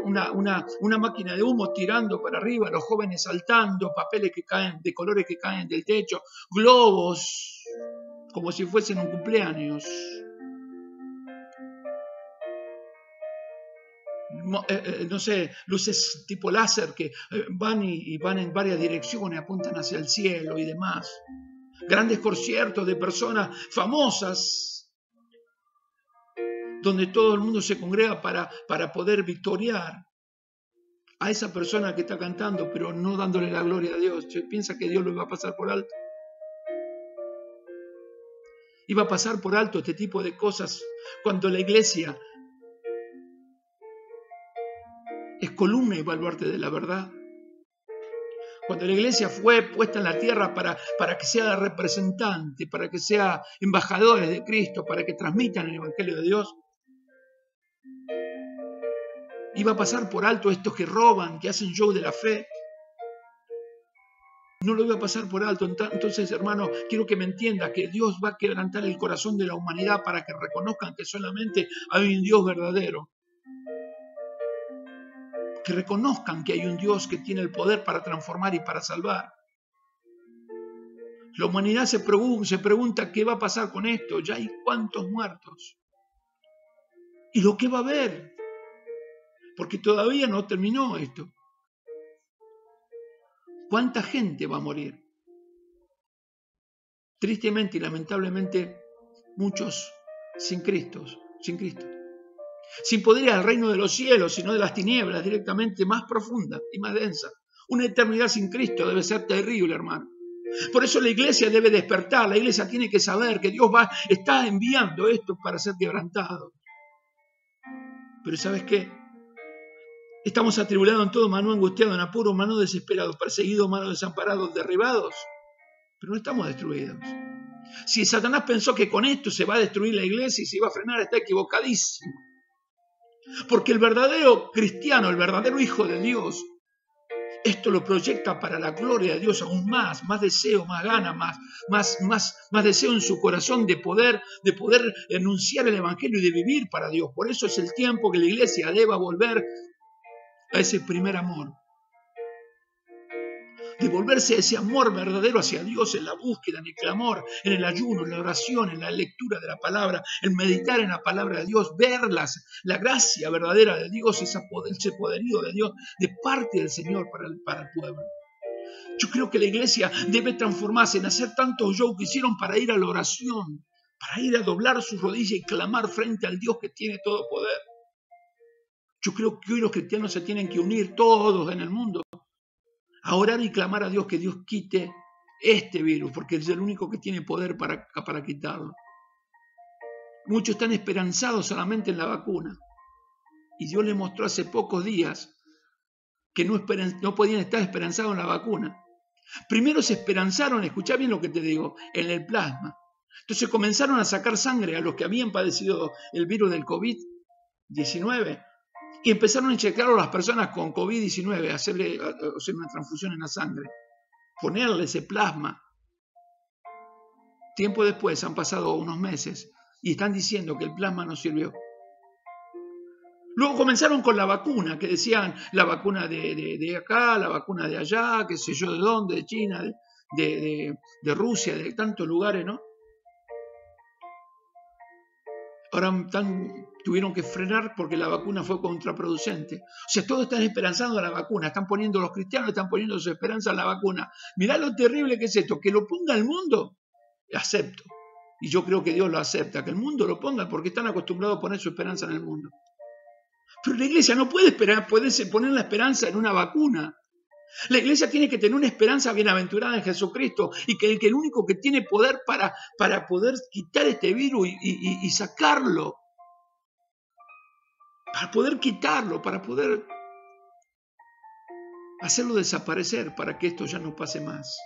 una máquina de humo tirando para arriba, los jóvenes saltando, papeles que caen de colores que caen del techo, globos, como si fuesen un cumpleaños. No sé, luces tipo láser que van en varias direcciones, apuntan hacia el cielo y demás. Grandes conciertos de personas famosas, donde todo el mundo se congrega para poder victoriar a esa persona que está cantando, pero no dándole la gloria a Dios. ¿Piensa que Dios lo iba a pasar por alto? Iba a pasar por alto este tipo de cosas cuando la iglesia es columna y baluarte de la verdad. Cuando la iglesia fue puesta en la tierra para que sea representante, para que sea embajadores de Cristo, para que transmitan el Evangelio de Dios. Iba a pasar por alto estos que roban, que hacen show de la fe. No lo iba a pasar por alto. Entonces, hermano, quiero que me entiendas que Dios va a quebrantar el corazón de la humanidad para que reconozcan que solamente hay un Dios verdadero. Que reconozcan que hay un Dios que tiene el poder para transformar y para salvar. La humanidad se pregunta qué va a pasar con esto. Ya hay cuántos muertos. Y lo que va a haber. Porque todavía no terminó esto. ¿Cuánta gente va a morir? Tristemente y lamentablemente, muchos sin Cristo. Sin poder ir al reino de los cielos, sino de las tinieblas, directamente más profunda y más densa. Una eternidad sin Cristo debe ser terrible, hermano. Por eso la iglesia debe despertar, la iglesia tiene que saber que Dios está enviando esto para ser quebrantado. Pero ¿sabes qué? Estamos atribulados en todo, mano angustiado, en apuro, mano desesperado, perseguidos, mano desamparados, derribados. Pero no estamos destruidos. Si Satanás pensó que con esto se va a destruir la iglesia y se iba a frenar, está equivocadísimo. Porque el verdadero cristiano, el verdadero hijo de Dios, esto lo proyecta para la gloria de Dios aún más deseo, más gana, más deseo en su corazón de poder anunciar el evangelio y de vivir para Dios. Por eso es el tiempo que la iglesia deba volver a ese primer amor. Devolverse a ese amor verdadero hacia Dios en la búsqueda, en el clamor, en el ayuno, en la oración, en la lectura de la palabra, en meditar en la palabra de Dios, verlas, la gracia verdadera de Dios, ese poderío de Dios de parte del Señor para el pueblo. Yo creo que la iglesia debe transformarse en hacer tantos shows que hicieron para ir a la oración, para ir a doblar sus rodillas y clamar frente al Dios que tiene todo poder. Yo creo que hoy los cristianos se tienen que unir todos en el mundo a orar y clamar a Dios que Dios quite este virus, porque es el único que tiene poder para quitarlo. Muchos están esperanzados solamente en la vacuna. Y Dios les mostró hace pocos días que no podían estar esperanzados en la vacuna. Primero se esperanzaron, escuchá bien lo que te digo, en el plasma. Entonces comenzaron a sacar sangre a los que habían padecido el virus del COVID-19 y empezaron a inyectar a las personas con COVID-19, hacerle una transfusión en la sangre, ponerle ese plasma. Tiempo después, han pasado unos meses, y están diciendo que el plasma no sirvió. Luego comenzaron con la vacuna, que decían la vacuna de acá, la vacuna de allá, qué sé yo de dónde, de China, de Rusia, de tantos lugares, ¿no? ahora tuvieron que frenar porque la vacuna fue contraproducente. O sea, todos están esperanzando a la vacuna, los cristianos están poniendo su esperanza en la vacuna. Mirá lo terrible que es esto, que lo ponga el mundo, acepto. Y yo creo que Dios lo acepta, que el mundo lo ponga porque están acostumbrados a poner su esperanza en el mundo. Pero la iglesia no puede poner la esperanza en una vacuna. La iglesia tiene que tener una esperanza bienaventurada en Jesucristo y que el único que tiene poder para poder quitar este virus y sacarlo, para poder quitarlo, para poder hacerlo desaparecer, para que esto ya no pase más.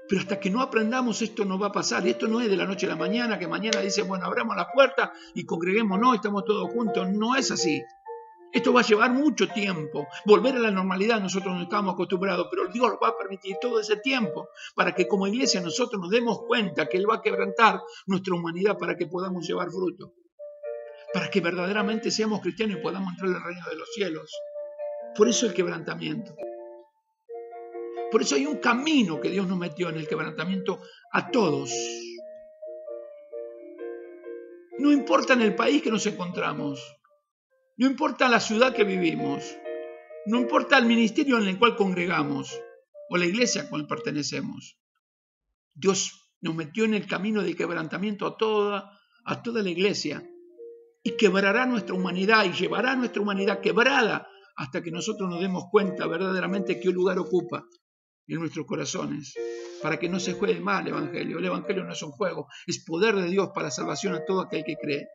Pero hasta que no aprendamos esto no va a pasar. Y esto no es de la noche a la mañana, que mañana dicen, bueno, abramos la puerta y congreguemos, no, estamos todos juntos. No es así. Esto va a llevar mucho tiempo. Volver a la normalidad, nosotros no estamos acostumbrados, pero Dios va a permitir todo ese tiempo para que como iglesia nosotros nos demos cuenta que Él va a quebrantar nuestra humanidad para que podamos llevar fruto. Para que verdaderamente seamos cristianos y podamos entrar al reino de los cielos. Por eso el quebrantamiento. Por eso hay un camino que Dios nos metió en el quebrantamiento a todos. No importa en el país que nos encontramos. No importa la ciudad que vivimos, no importa el ministerio en el cual congregamos o la iglesia a la cual pertenecemos. Dios nos metió en el camino de quebrantamiento a toda la iglesia y quebrará nuestra humanidad y llevará nuestra humanidad quebrada hasta que nosotros nos demos cuenta verdaderamente qué lugar ocupa en nuestros corazones, para que no se juegue mal el Evangelio. El Evangelio no es un juego, es poder de Dios para salvación a todo aquel que cree.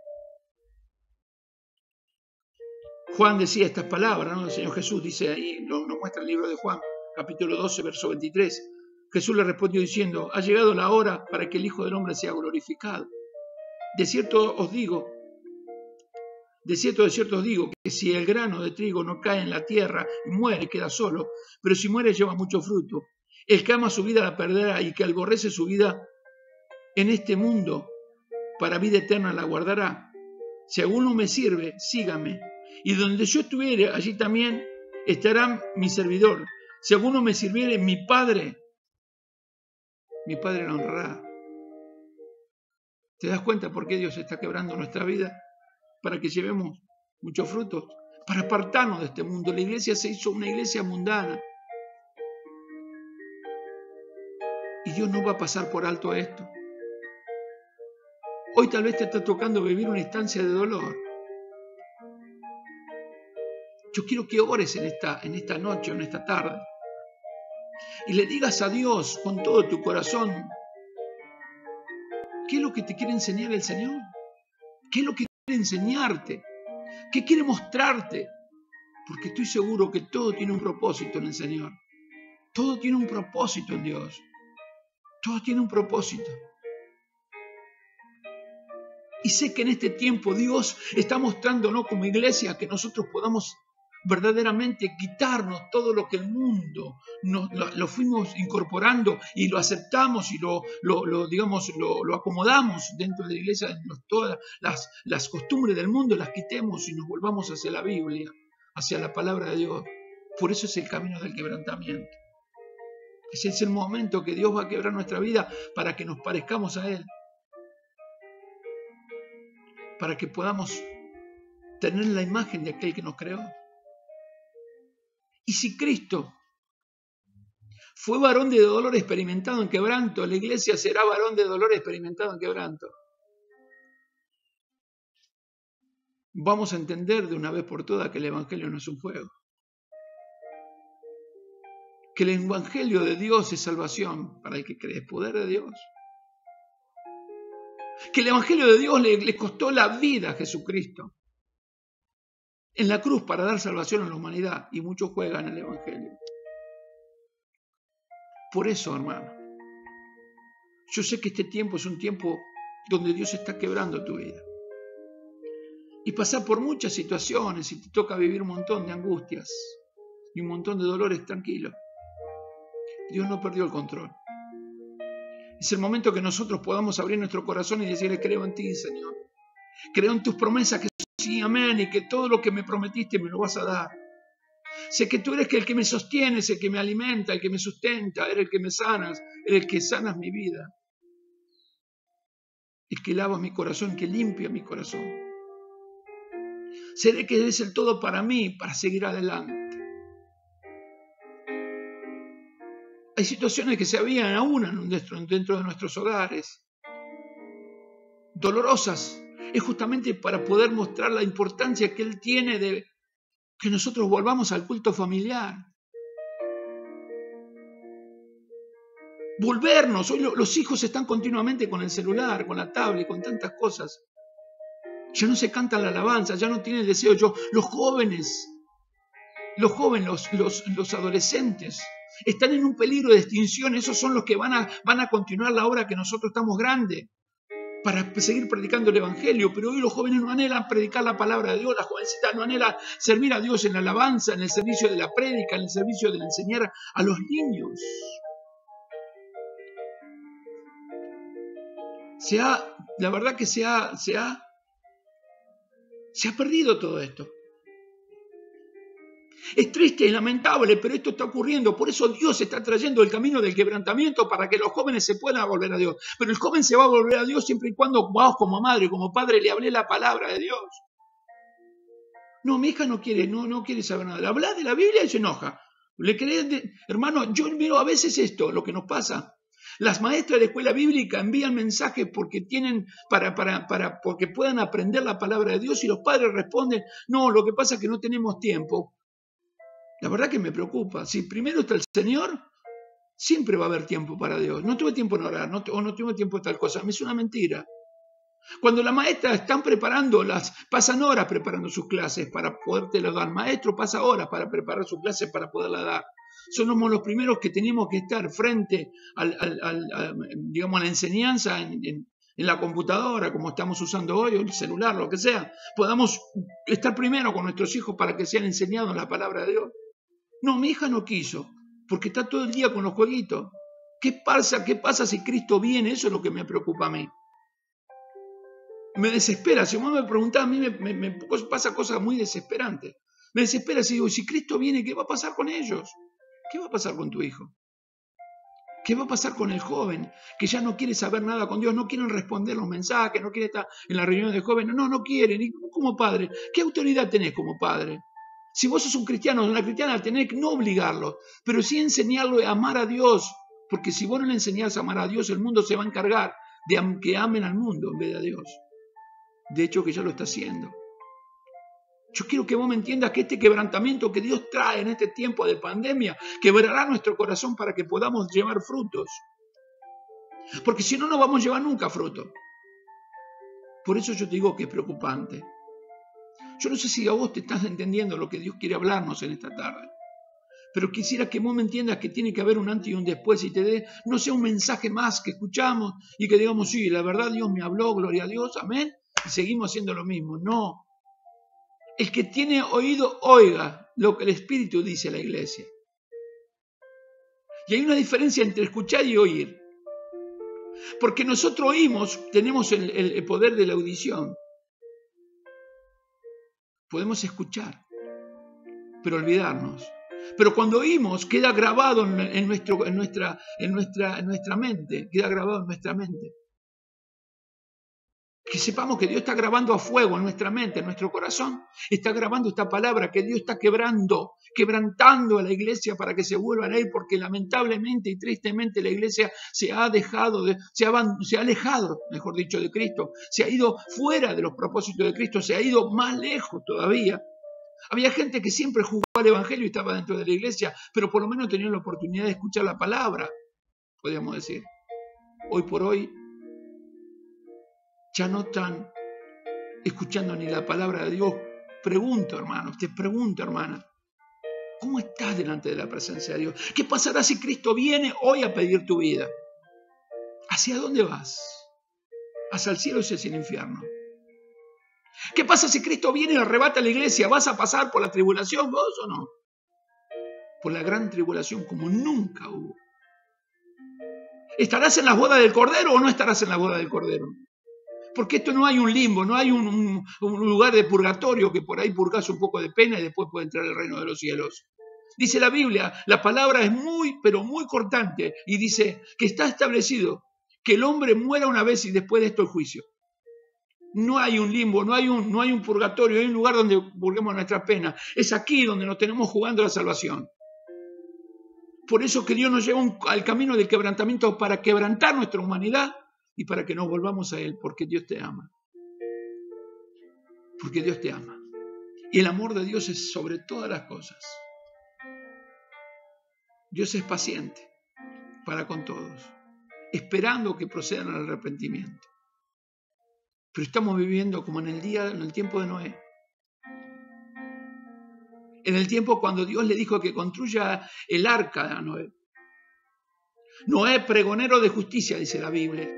Juan decía estas palabras, ¿no? El Señor Jesús dice ahí, nos muestra el libro de Juan, capítulo 12, verso 23. Jesús le respondió diciendo, ha llegado la hora para que el Hijo del Hombre sea glorificado. De cierto os digo que si el grano de trigo no cae en la tierra y muere, queda solo, pero si muere lleva mucho fruto. El que ama su vida la perderá y que aborrece su vida en este mundo para vida eterna la guardará. Si alguno me sirve, sígame. Y donde yo estuviere, allí también estará mi servidor. Si alguno me sirviere, mi Padre lo honrará. ¿Te das cuenta por qué Dios está quebrando nuestra vida? Para que llevemos muchos frutos, para apartarnos de este mundo. La iglesia se hizo una iglesia mundana. Y Dios no va a pasar por alto esto. Hoy tal vez te está tocando vivir una instancia de dolor. Yo quiero que ores en esta noche o en esta tarde y le digas a Dios con todo tu corazón qué es lo que te quiere enseñar el Señor, qué es lo que quiere enseñarte, qué quiere mostrarte, porque estoy seguro que todo tiene un propósito en el Señor, todo tiene un propósito en Dios, todo tiene un propósito. Y sé que en este tiempo Dios está mostrándonos como iglesia que nosotros podamos verdaderamente quitarnos todo lo que el mundo lo fuimos incorporando y lo aceptamos y lo acomodamos dentro de la iglesia. Todas las costumbres del mundo las quitemos y nos volvamos hacia la Biblia, hacia la palabra de Dios. Por eso es el camino del quebrantamiento. Ese es el momento que Dios va a quebrar nuestra vida para que nos parezcamos a Él, para que podamos tener la imagen de aquel que nos creó. Y si Cristo fue varón de dolor experimentado en quebranto, la iglesia será varón de dolor experimentado en quebranto. Vamos a entender de una vez por todas que el Evangelio no es un juego. Que el Evangelio de Dios es salvación para el que cree, es poder de Dios. Que el Evangelio de Dios le costó la vida a Jesucristo en la cruz para dar salvación a la humanidad, y muchos juegan el Evangelio. Por eso, hermano, yo sé que este tiempo es un tiempo donde Dios está quebrando tu vida. Y pasar por muchas situaciones y te toca vivir un montón de angustias y un montón de dolores, tranquilo. Dios no perdió el control. Es el momento que nosotros podamos abrir nuestro corazón y decirle, creo en ti, Señor. Creo en tus promesas, que sí, amén, y que todo lo que me prometiste me lo vas a dar. Sé que tú eres el que me sostiene, el que me alimenta, el que me sustenta, eres el que me sanas, eres el que sanas mi vida. el que lava mi corazón, que limpia mi corazón. Seré que eres el todo para mí, para seguir adelante. Hay situaciones que se habían aún dentro de nuestros hogares, dolorosas. Es justamente para poder mostrar la importancia que Él tiene de que nosotros volvamos al culto familiar. Volvernos. Hoy los hijos están continuamente con el celular, con la tablet, con tantas cosas. Ya no se canta la alabanza, ya no tienen deseo. Los jóvenes, los adolescentes, están en un peligro de extinción. Esos son los que van a continuar la obra que nosotros estamos grandes para seguir predicando el Evangelio. Pero hoy los jóvenes no anhelan predicar la palabra de Dios, las jovencitas no anhelan servir a Dios en la alabanza, en el servicio de la prédica, en el servicio de enseñar a los niños. La verdad que se ha perdido todo esto. Es triste y lamentable, pero esto está ocurriendo. Por eso Dios está trayendo el camino del quebrantamiento para que los jóvenes se puedan volver a Dios. Pero el joven se va a volver a Dios siempre y cuando vos como madre, como padre, le hablé la palabra de Dios. No, mi hija no quiere saber nada. Le habla de la Biblia y se enoja. Hermano, yo miro a veces esto, lo que nos pasa. Las maestras de escuela bíblica envían mensajes porque tienen porque puedan aprender la palabra de Dios y los padres responden, no, lo que pasa es que no tenemos tiempo. La verdad que me preocupa. Si primero está el Señor, siempre va a haber tiempo para Dios. No tuve tiempo en orar, no tuve tiempo en tal cosa. Es una mentira. Cuando las maestras están pasan horas preparando sus clases para podértelas dar. Maestro pasa horas para preparar sus clases para poderla dar. Somos los primeros que tenemos que estar frente a la enseñanza en la computadora, como estamos usando hoy, o el celular, lo que sea. Podamos estar primero con nuestros hijos para que sean enseñados la palabra de Dios. No, mi hija no quiso, porque está todo el día con los jueguitos. ¿Qué pasa si Cristo viene? Eso es lo que me preocupa a mí. Me desespera. Si vos me preguntás, a mí me pasa cosas muy desesperantes. Me desespera si digo, si Cristo viene, ¿qué va a pasar con ellos? ¿Qué va a pasar con tu hijo? ¿Qué va a pasar con el joven que ya no quiere saber nada con Dios? No quieren responder los mensajes, no quiere estar en la reunión de jóvenes. No quieren. ¿Y como padre? ¿Qué autoridad tenés como padre? Si vos sos un cristiano o una cristiana, tenés que no obligarlo, pero sí enseñarlo a amar a Dios. Porque si vos no le enseñás a amar a Dios, el mundo se va a encargar de que amen al mundo en vez de a Dios. De hecho, que ya lo está haciendo. Yo quiero que vos me entiendas que este quebrantamiento que Dios trae en este tiempo de pandemia quebrará nuestro corazón para que podamos llevar frutos. Porque si no, no vamos a llevar nunca fruto. Por eso yo te digo que es preocupante. Yo no sé si a vos te estás entendiendo lo que Dios quiere hablarnos en esta tarde. Pero quisiera que vos me entiendas que tiene que haber un antes y un después y te dé, no sea un mensaje más que escuchamos y que digamos, sí, la verdad Dios me habló, gloria a Dios, amén, y seguimos haciendo lo mismo. No. El que tiene oído, oiga lo que el Espíritu dice a la iglesia. Y hay una diferencia entre escuchar y oír. Porque nosotros oímos, tenemos el poder de la audición. Podemos escuchar, pero olvidarnos. Pero cuando oímos, queda grabado en nuestra mente, queda grabado en nuestra mente. Que sepamos que Dios está grabando a fuego en nuestra mente, en nuestro corazón. Está grabando esta palabra que Dios está quebrantando a la iglesia para que se vuelvan a ir, porque lamentablemente y tristemente la iglesia se ha alejado, mejor dicho, de Cristo. Se ha ido fuera de los propósitos de Cristo, se ha ido más lejos todavía. Había gente que siempre jugó al Evangelio y estaba dentro de la iglesia, pero por lo menos tenían la oportunidad de escuchar la palabra, podríamos decir. Hoy por hoy, ya no están escuchando ni la palabra de Dios. Pregunto, hermano, te pregunto, hermana, ¿cómo estás delante de la presencia de Dios? ¿Qué pasará si Cristo viene hoy a pedir tu vida? ¿Hacia dónde vas? ¿Hacia el cielo o hacia el infierno? ¿Qué pasa si Cristo viene y arrebata la iglesia? ¿Vas a pasar por la tribulación vos o no? Por la gran tribulación como nunca hubo. ¿Estarás en la boda del Cordero o no estarás en la boda del Cordero? Porque esto no hay un limbo, no hay un lugar de purgatorio que por ahí purgas un poco de pena y después puede entrar al reino de los cielos. Dice la Biblia, la palabra es muy, pero muy cortante y dice que está establecido que el hombre muera una vez y después de esto el juicio. No hay un limbo, no hay un purgatorio, hay un lugar donde purguemos nuestra pena. Es aquí donde nos tenemos jugando la salvación. Por eso que Dios nos lleva al camino del quebrantamiento para quebrantar nuestra humanidad y para que nos volvamos a Él, porque Dios te ama. Porque Dios te ama. Y el amor de Dios es sobre todas las cosas. Dios es paciente para con todos, esperando que procedan al arrepentimiento. Pero estamos viviendo como en el tiempo de Noé. En el tiempo cuando Dios le dijo que construya el arca a Noé. Noé, pregonero de justicia, dice la Biblia.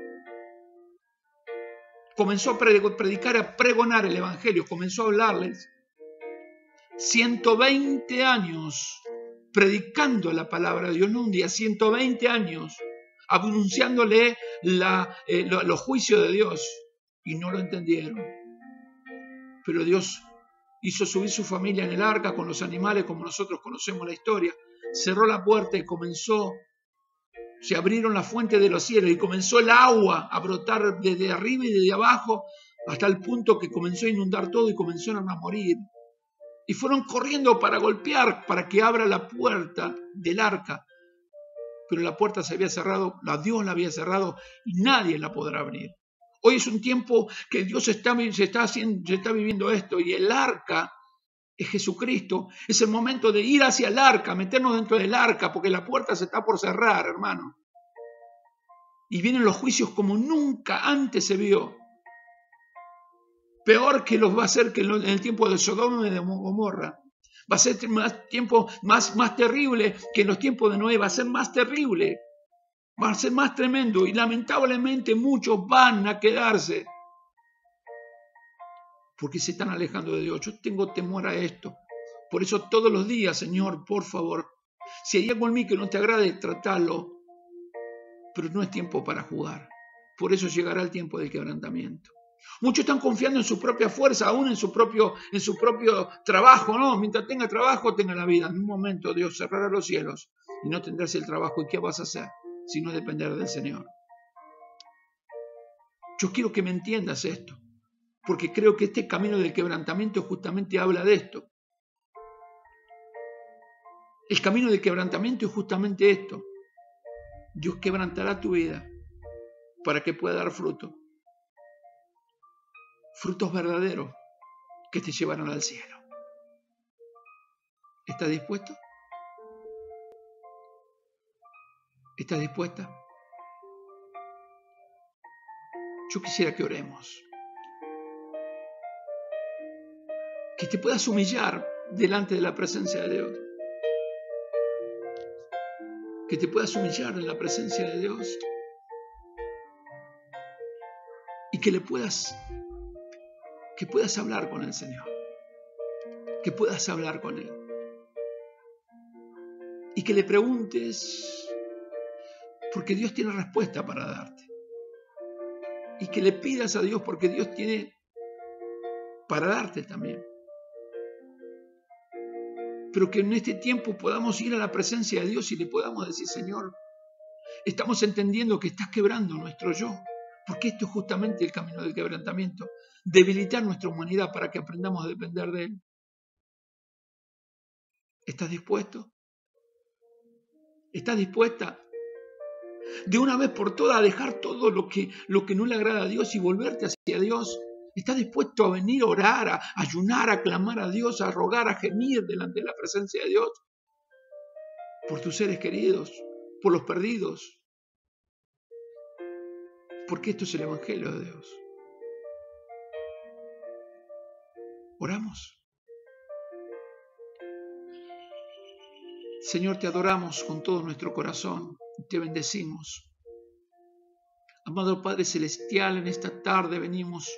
Comenzó a predicar, a pregonar el evangelio, comenzó a hablarles. 120 años predicando la palabra de Dios, no un día, 120 años anunciándole los juicios de Dios, y no lo entendieron. Pero Dios hizo subir su familia en el arca con los animales, como nosotros conocemos la historia. Cerró la puerta y se abrieron las fuentes de los cielos y comenzó el agua a brotar desde arriba y desde abajo hasta el punto que comenzó a inundar todo y comenzaron a morir. Y fueron corriendo para golpear, para que abra la puerta del arca. Pero la puerta se había cerrado, Dios la había cerrado y nadie la podrá abrir. Hoy es un tiempo que Dios se está viviendo esto, y el arca es Jesucristo. Es el momento de ir hacia el arca, meternos dentro del arca, porque la puerta se está por cerrar, hermano. Y vienen los juicios como nunca antes se vio. Peor que los va a ser que en el tiempo de Sodoma y de Gomorra. Va a ser más terrible que en los tiempos de Noé. Va a ser más terrible. Va a ser más tremendo. Y lamentablemente muchos van a quedarse porque se están alejando de Dios. Yo tengo temor a esto. Por eso todos los días, Señor, por favor, si hay algo en mí que no te agrade, tratalo. Pero no es tiempo para jugar. Por eso llegará el tiempo del quebrantamiento. Muchos están confiando en su propia fuerza, aún en su propio trabajo, ¿no? Mientras tenga trabajo, tenga la vida. En un momento Dios cerrará los cielos y no tendrás el trabajo. ¿Y qué vas a hacer si no depender del Señor? Yo quiero que me entiendas esto, porque creo que este camino del quebrantamiento justamente habla de esto. El camino del quebrantamiento es justamente esto. Dios quebrantará tu vida para que pueda dar fruto. Frutos verdaderos que te llevarán al cielo. ¿Estás dispuesto? ¿Estás dispuesta? Yo quisiera que oremos. Que te puedas humillar delante de la presencia de Dios. Que te puedas humillar en la presencia de Dios. Y que puedas hablar con el Señor. Que puedas hablar con Él. Y que le preguntes, porque Dios tiene respuesta para darte. Y que le pidas a Dios porque Dios tiene para darte también. Pero que en este tiempo podamos ir a la presencia de Dios y le podamos decir, Señor, estamos entendiendo que estás quebrando nuestro yo. Porque esto es justamente el camino del quebrantamiento. Debilitar nuestra humanidad para que aprendamos a depender de Él. ¿Estás dispuesto? ¿Estás dispuesta? De una vez por todas a dejar todo lo que no le agrada a Dios y volverte hacia Dios. ¿Estás dispuesto a venir a orar, a ayunar, a clamar a Dios, a rogar, a gemir delante de la presencia de Dios? Por tus seres queridos, por los perdidos. Porque esto es el Evangelio de Dios. Oramos. Señor, te adoramos con todo nuestro corazón. Te bendecimos. Amado Padre Celestial, en esta tarde venimos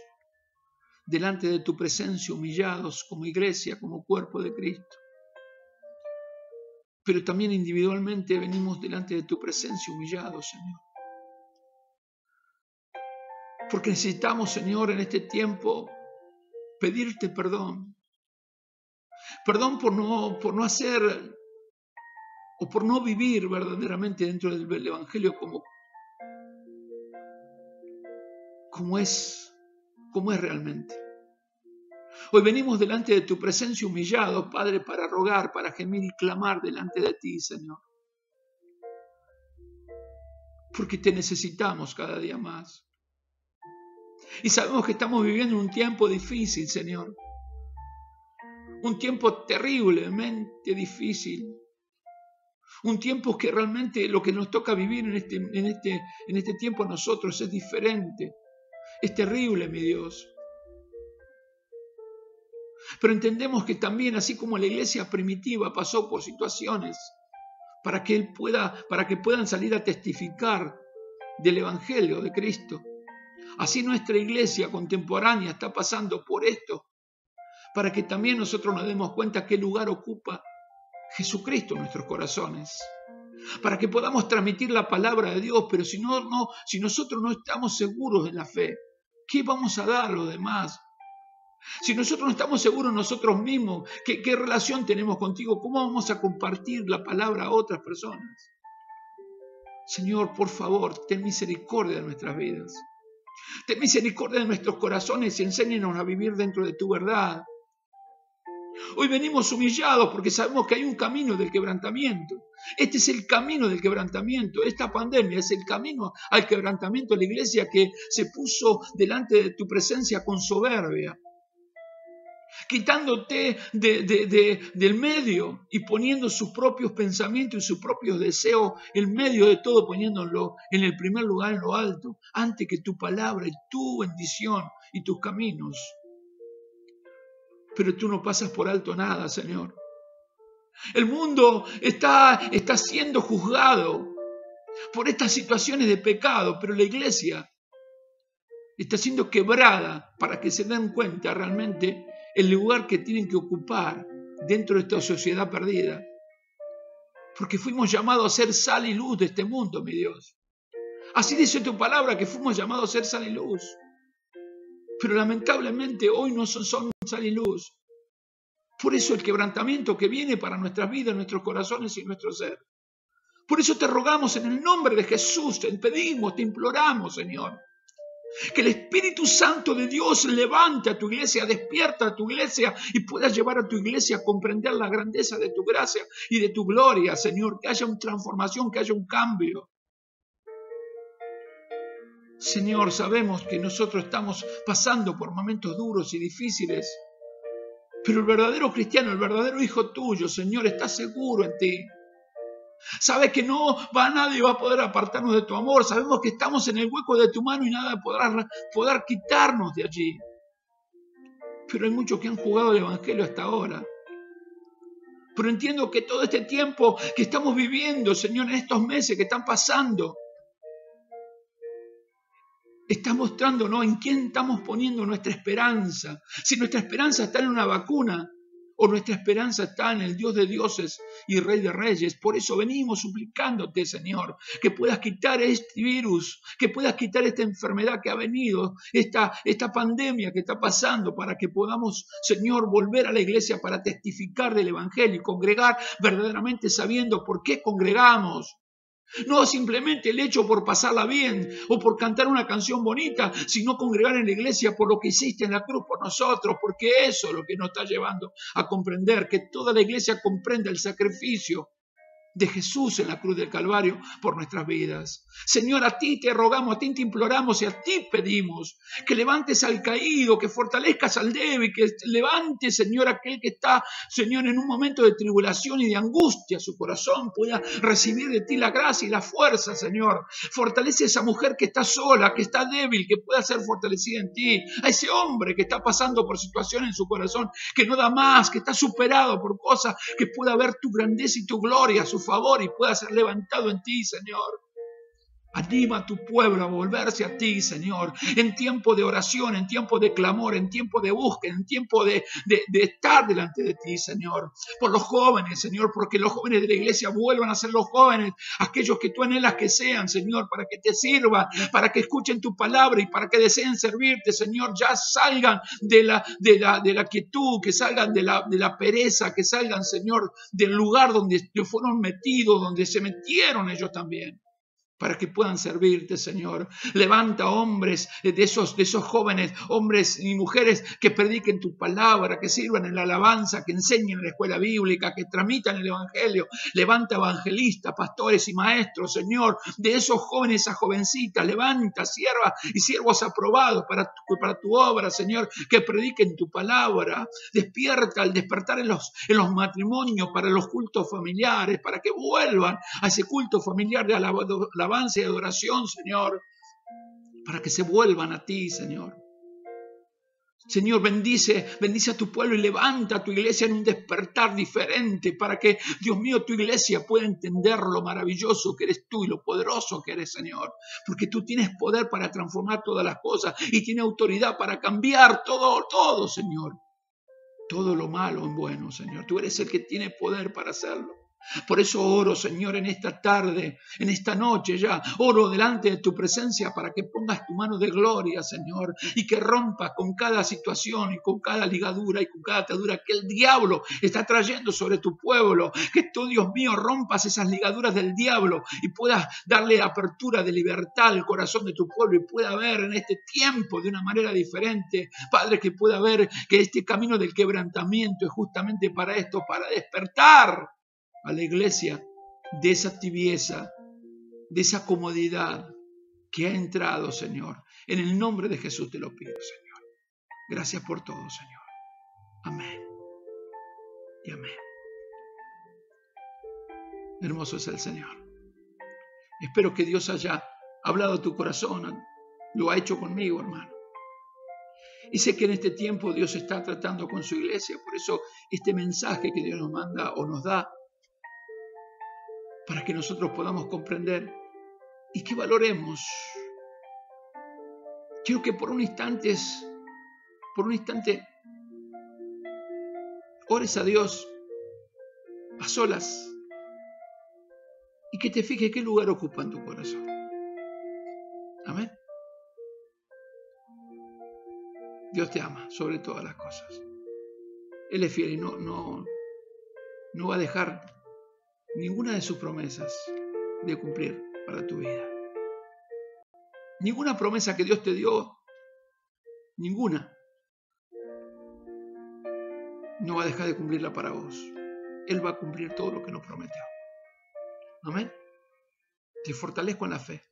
delante de tu presencia humillados como iglesia, como cuerpo de Cristo. Pero también individualmente venimos delante de tu presencia humillados, Señor. Porque necesitamos, Señor, en este tiempo pedirte perdón. Perdón por no hacer o por no vivir verdaderamente dentro del Evangelio como como es realmente. Hoy venimos delante de tu presencia humillados, Padre, para rogar, para gemir y clamar delante de ti, Señor. Porque te necesitamos cada día más. Y sabemos que estamos viviendo un tiempo difícil, Señor. Un tiempo terriblemente difícil. Un tiempo que realmente lo que nos toca vivir en este tiempo a nosotros es diferente. Es terrible, mi Dios. Pero entendemos que también, así como la iglesia primitiva pasó por situaciones para que puedan salir a testificar del Evangelio de Cristo, así nuestra iglesia contemporánea está pasando por esto, para que también nosotros nos demos cuenta qué lugar ocupa Jesucristo en nuestros corazones, para que podamos transmitir la palabra de Dios. Pero si nosotros no estamos seguros en la fe, ¿qué vamos a dar a los demás? Si nosotros no estamos seguros nosotros mismos, ¿qué relación tenemos contigo? ¿Cómo vamos a compartir la palabra a otras personas? Señor, por favor, ten misericordia de nuestras vidas. Ten misericordia de nuestros corazones y enséñanos a vivir dentro de tu verdad. Hoy venimos humillados porque sabemos que hay un camino del quebrantamiento. Este es el camino del quebrantamiento. Esta pandemia es el camino al quebrantamiento de la iglesia que se puso delante de tu presencia con soberbia, quitándote del medio y poniendo sus propios pensamientos y sus propios deseos en medio de todo, poniéndolo en el primer lugar, en lo alto, antes que tu palabra y tu bendición y tus caminos. Pero tú no pasas por alto nada, Señor. El mundo está siendo juzgado por estas situaciones de pecado, pero la iglesia está siendo quebrada para que se den cuenta realmente el lugar que tienen que ocupar dentro de esta sociedad perdida. Porque fuimos llamados a ser sal y luz de este mundo, mi Dios. Así dice tu palabra, que fuimos llamados a ser sal y luz. Pero lamentablemente hoy no son sal y luz. Por eso el quebrantamiento que viene para nuestras vidas, nuestros corazones y nuestro ser. Por eso te rogamos en el nombre de Jesús, te pedimos, te imploramos, Señor, que el Espíritu Santo de Dios levante a tu iglesia, despierta a tu iglesia y pueda llevar a tu iglesia a comprender la grandeza de tu gracia y de tu gloria, Señor. Que haya una transformación, que haya un cambio. Señor, sabemos que nosotros estamos pasando por momentos duros y difíciles, pero el verdadero cristiano, el verdadero hijo tuyo, Señor, está seguro en ti. Sabe que nadie va a poder apartarnos de tu amor. Sabemos que estamos en el hueco de tu mano y nada podrá quitarnos de allí. Pero hay muchos que han jugado el Evangelio hasta ahora. Pero entiendo que todo este tiempo que estamos viviendo, Señor, en estos meses que están pasando, está mostrándonos en quién estamos poniendo nuestra esperanza. Si nuestra esperanza está en una vacuna o nuestra esperanza está en el Dios de dioses y Rey de reyes. Por eso venimos suplicándote, Señor, que puedas quitar este virus, que puedas quitar esta enfermedad que ha venido, esta pandemia que está pasando, para que podamos, Señor, volver a la iglesia para testificar del Evangelio y congregar verdaderamente sabiendo por qué congregamos. No simplemente el hecho por pasarla bien o por cantar una canción bonita, sino congregar en la iglesia por lo que hiciste en la cruz por nosotros, porque eso es lo que nos está llevando a comprender, que toda la iglesia comprenda el sacrificio de Jesús en la cruz del Calvario por nuestras vidas. Señor, a ti te rogamos, a ti te imploramos y a ti pedimos que levantes al caído, que fortalezcas al débil, que levantes, Señor, aquel que está, Señor, en un momento de tribulación y de angustia, su corazón pueda recibir de ti la gracia y la fuerza, Señor. Fortalece a esa mujer que está sola, que está débil, que pueda ser fortalecida en ti. A ese hombre que está pasando por situaciones en su corazón, que no da más, que está superado por cosas, que pueda ver tu grandeza y tu gloria, su favor, y pueda ser levantado en ti, Señor. Anima a tu pueblo a volverse a ti, Señor, en tiempo de oración, en tiempo de clamor, en tiempo de búsqueda, en tiempo de estar delante de ti, Señor. Por los jóvenes, Señor, porque los jóvenes de la iglesia vuelvan a ser los jóvenes, aquellos que tú anhelas que sean, Señor, para que te sirvan, para que escuchen tu palabra y para que deseen servirte, Señor. Ya salgan de la quietud, que salgan de la pereza, que salgan, Señor, del lugar donde fueron metidos, donde se metieron ellos también, para que puedan servirte, Señor. Levanta hombres de esos jóvenes, hombres y mujeres que prediquen tu palabra, que sirvan en la alabanza, que enseñen en la escuela bíblica, que transmitan el evangelio. Levanta evangelistas, pastores y maestros, Señor, de esos jóvenes, esas jovencitas. Levanta siervas y siervos aprobados para tu obra, Señor, que prediquen tu palabra. Despierta al despertar en los matrimonios, para los cultos familiares, para que vuelvan a ese culto familiar de alabanza y adoración, Señor, para que se vuelvan a ti, Señor. Señor, bendice a tu pueblo y levanta a tu iglesia en un despertar diferente para que, Dios mío, tu iglesia pueda entender lo maravilloso que eres tú y lo poderoso que eres, Señor. Porque tú tienes poder para transformar todas las cosas y tienes autoridad para cambiar todo, Señor. Todo lo malo en bueno, Señor. Tú eres el que tiene poder para hacerlo. Por eso oro, Señor, en esta tarde, en esta noche ya, oro delante de tu presencia para que pongas tu mano de gloria, Señor, y que rompas con cada situación y con cada ligadura y con cada atadura que el diablo está trayendo sobre tu pueblo. Que tú, Dios mío, rompas esas ligaduras del diablo y puedas darle apertura de libertad al corazón de tu pueblo y pueda ver en este tiempo de una manera diferente, Padre, que pueda ver que este camino del quebrantamiento es justamente para esto, para despertar a la iglesia de esa tibieza, de esa comodidad que ha entrado, Señor. En el nombre de Jesús te lo pido, Señor. Gracias por todo, Señor. Amén. Y amén. Hermoso es el Señor. Espero que Dios haya hablado a tu corazón. Lo ha hecho conmigo, hermano. Y sé que en este tiempo Dios está tratando con su iglesia. Por eso este mensaje que Dios nos manda o nos da, para que nosotros podamos comprender y que valoremos. Quiero que por un instante ores a Dios a solas y que te fijes qué lugar ocupa en tu corazón. Amén. Dios te ama sobre todas las cosas. Él es fiel y no va a dejar ninguna de sus promesas de cumplir para tu vida. Ninguna promesa que Dios te dio, ninguna, no va a dejar de cumplirla para vos. Él va a cumplir todo lo que nos prometió. Amén. Te fortalezco en la fe.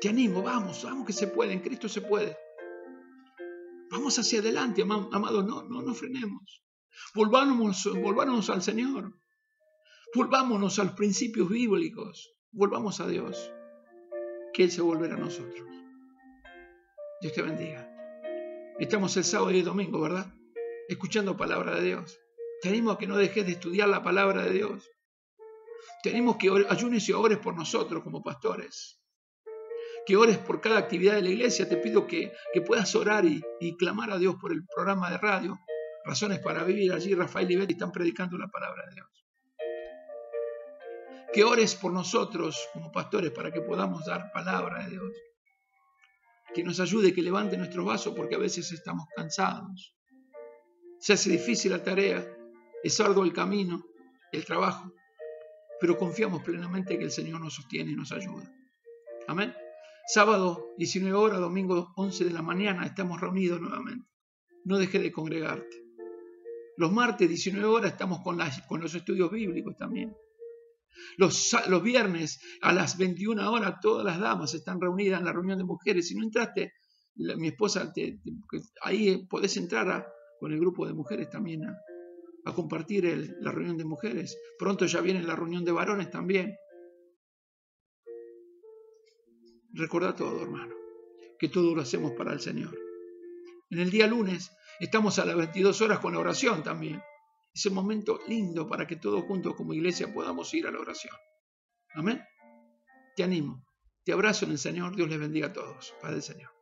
Te animo, vamos que se puede, en Cristo se puede. Vamos hacia adelante, amados, no frenemos. Volvámonos al Señor. Volvámonos a los principios bíblicos. Volvamos a Dios, que Él se volverá a nosotros. Dios te bendiga. Estamos el sábado y el domingo, ¿verdad? Escuchando palabra de Dios. Te animo a que no dejes de estudiar la palabra de Dios. Tenemos que ayunes y ores por nosotros como pastores. Que ores por cada actividad de la iglesia. Te pido que puedas orar y clamar a Dios por el programa de radio. Razones para vivir. Allí Rafael y Betty están predicando la palabra de Dios. Que ores por nosotros como pastores para que podamos dar palabra de Dios. Que nos ayude, que levante nuestro vaso porque a veces estamos cansados. Se hace difícil la tarea, es arduo el camino, el trabajo, pero confiamos plenamente que el Señor nos sostiene y nos ayuda. Amén. Sábado 19 horas, domingo 11 de la mañana estamos reunidos nuevamente. No dejes de congregarte. Los martes 19 horas estamos con los estudios bíblicos también. Los viernes a las 21 horas todas las damas están reunidas en la reunión de mujeres. Si no entraste, mi esposa, ahí podés entrar con el grupo de mujeres también a compartir la reunión de mujeres. Pronto ya viene la reunión de varones también. Recordá todo, hermano, que todo lo hacemos para el Señor. En el día lunes estamos a las 22 horas con la oración también. Es un momento lindo para que todos juntos como iglesia podamos ir a la oración. Amén. Te animo. Te abrazo en el Señor. Dios les bendiga a todos. Padre del Señor.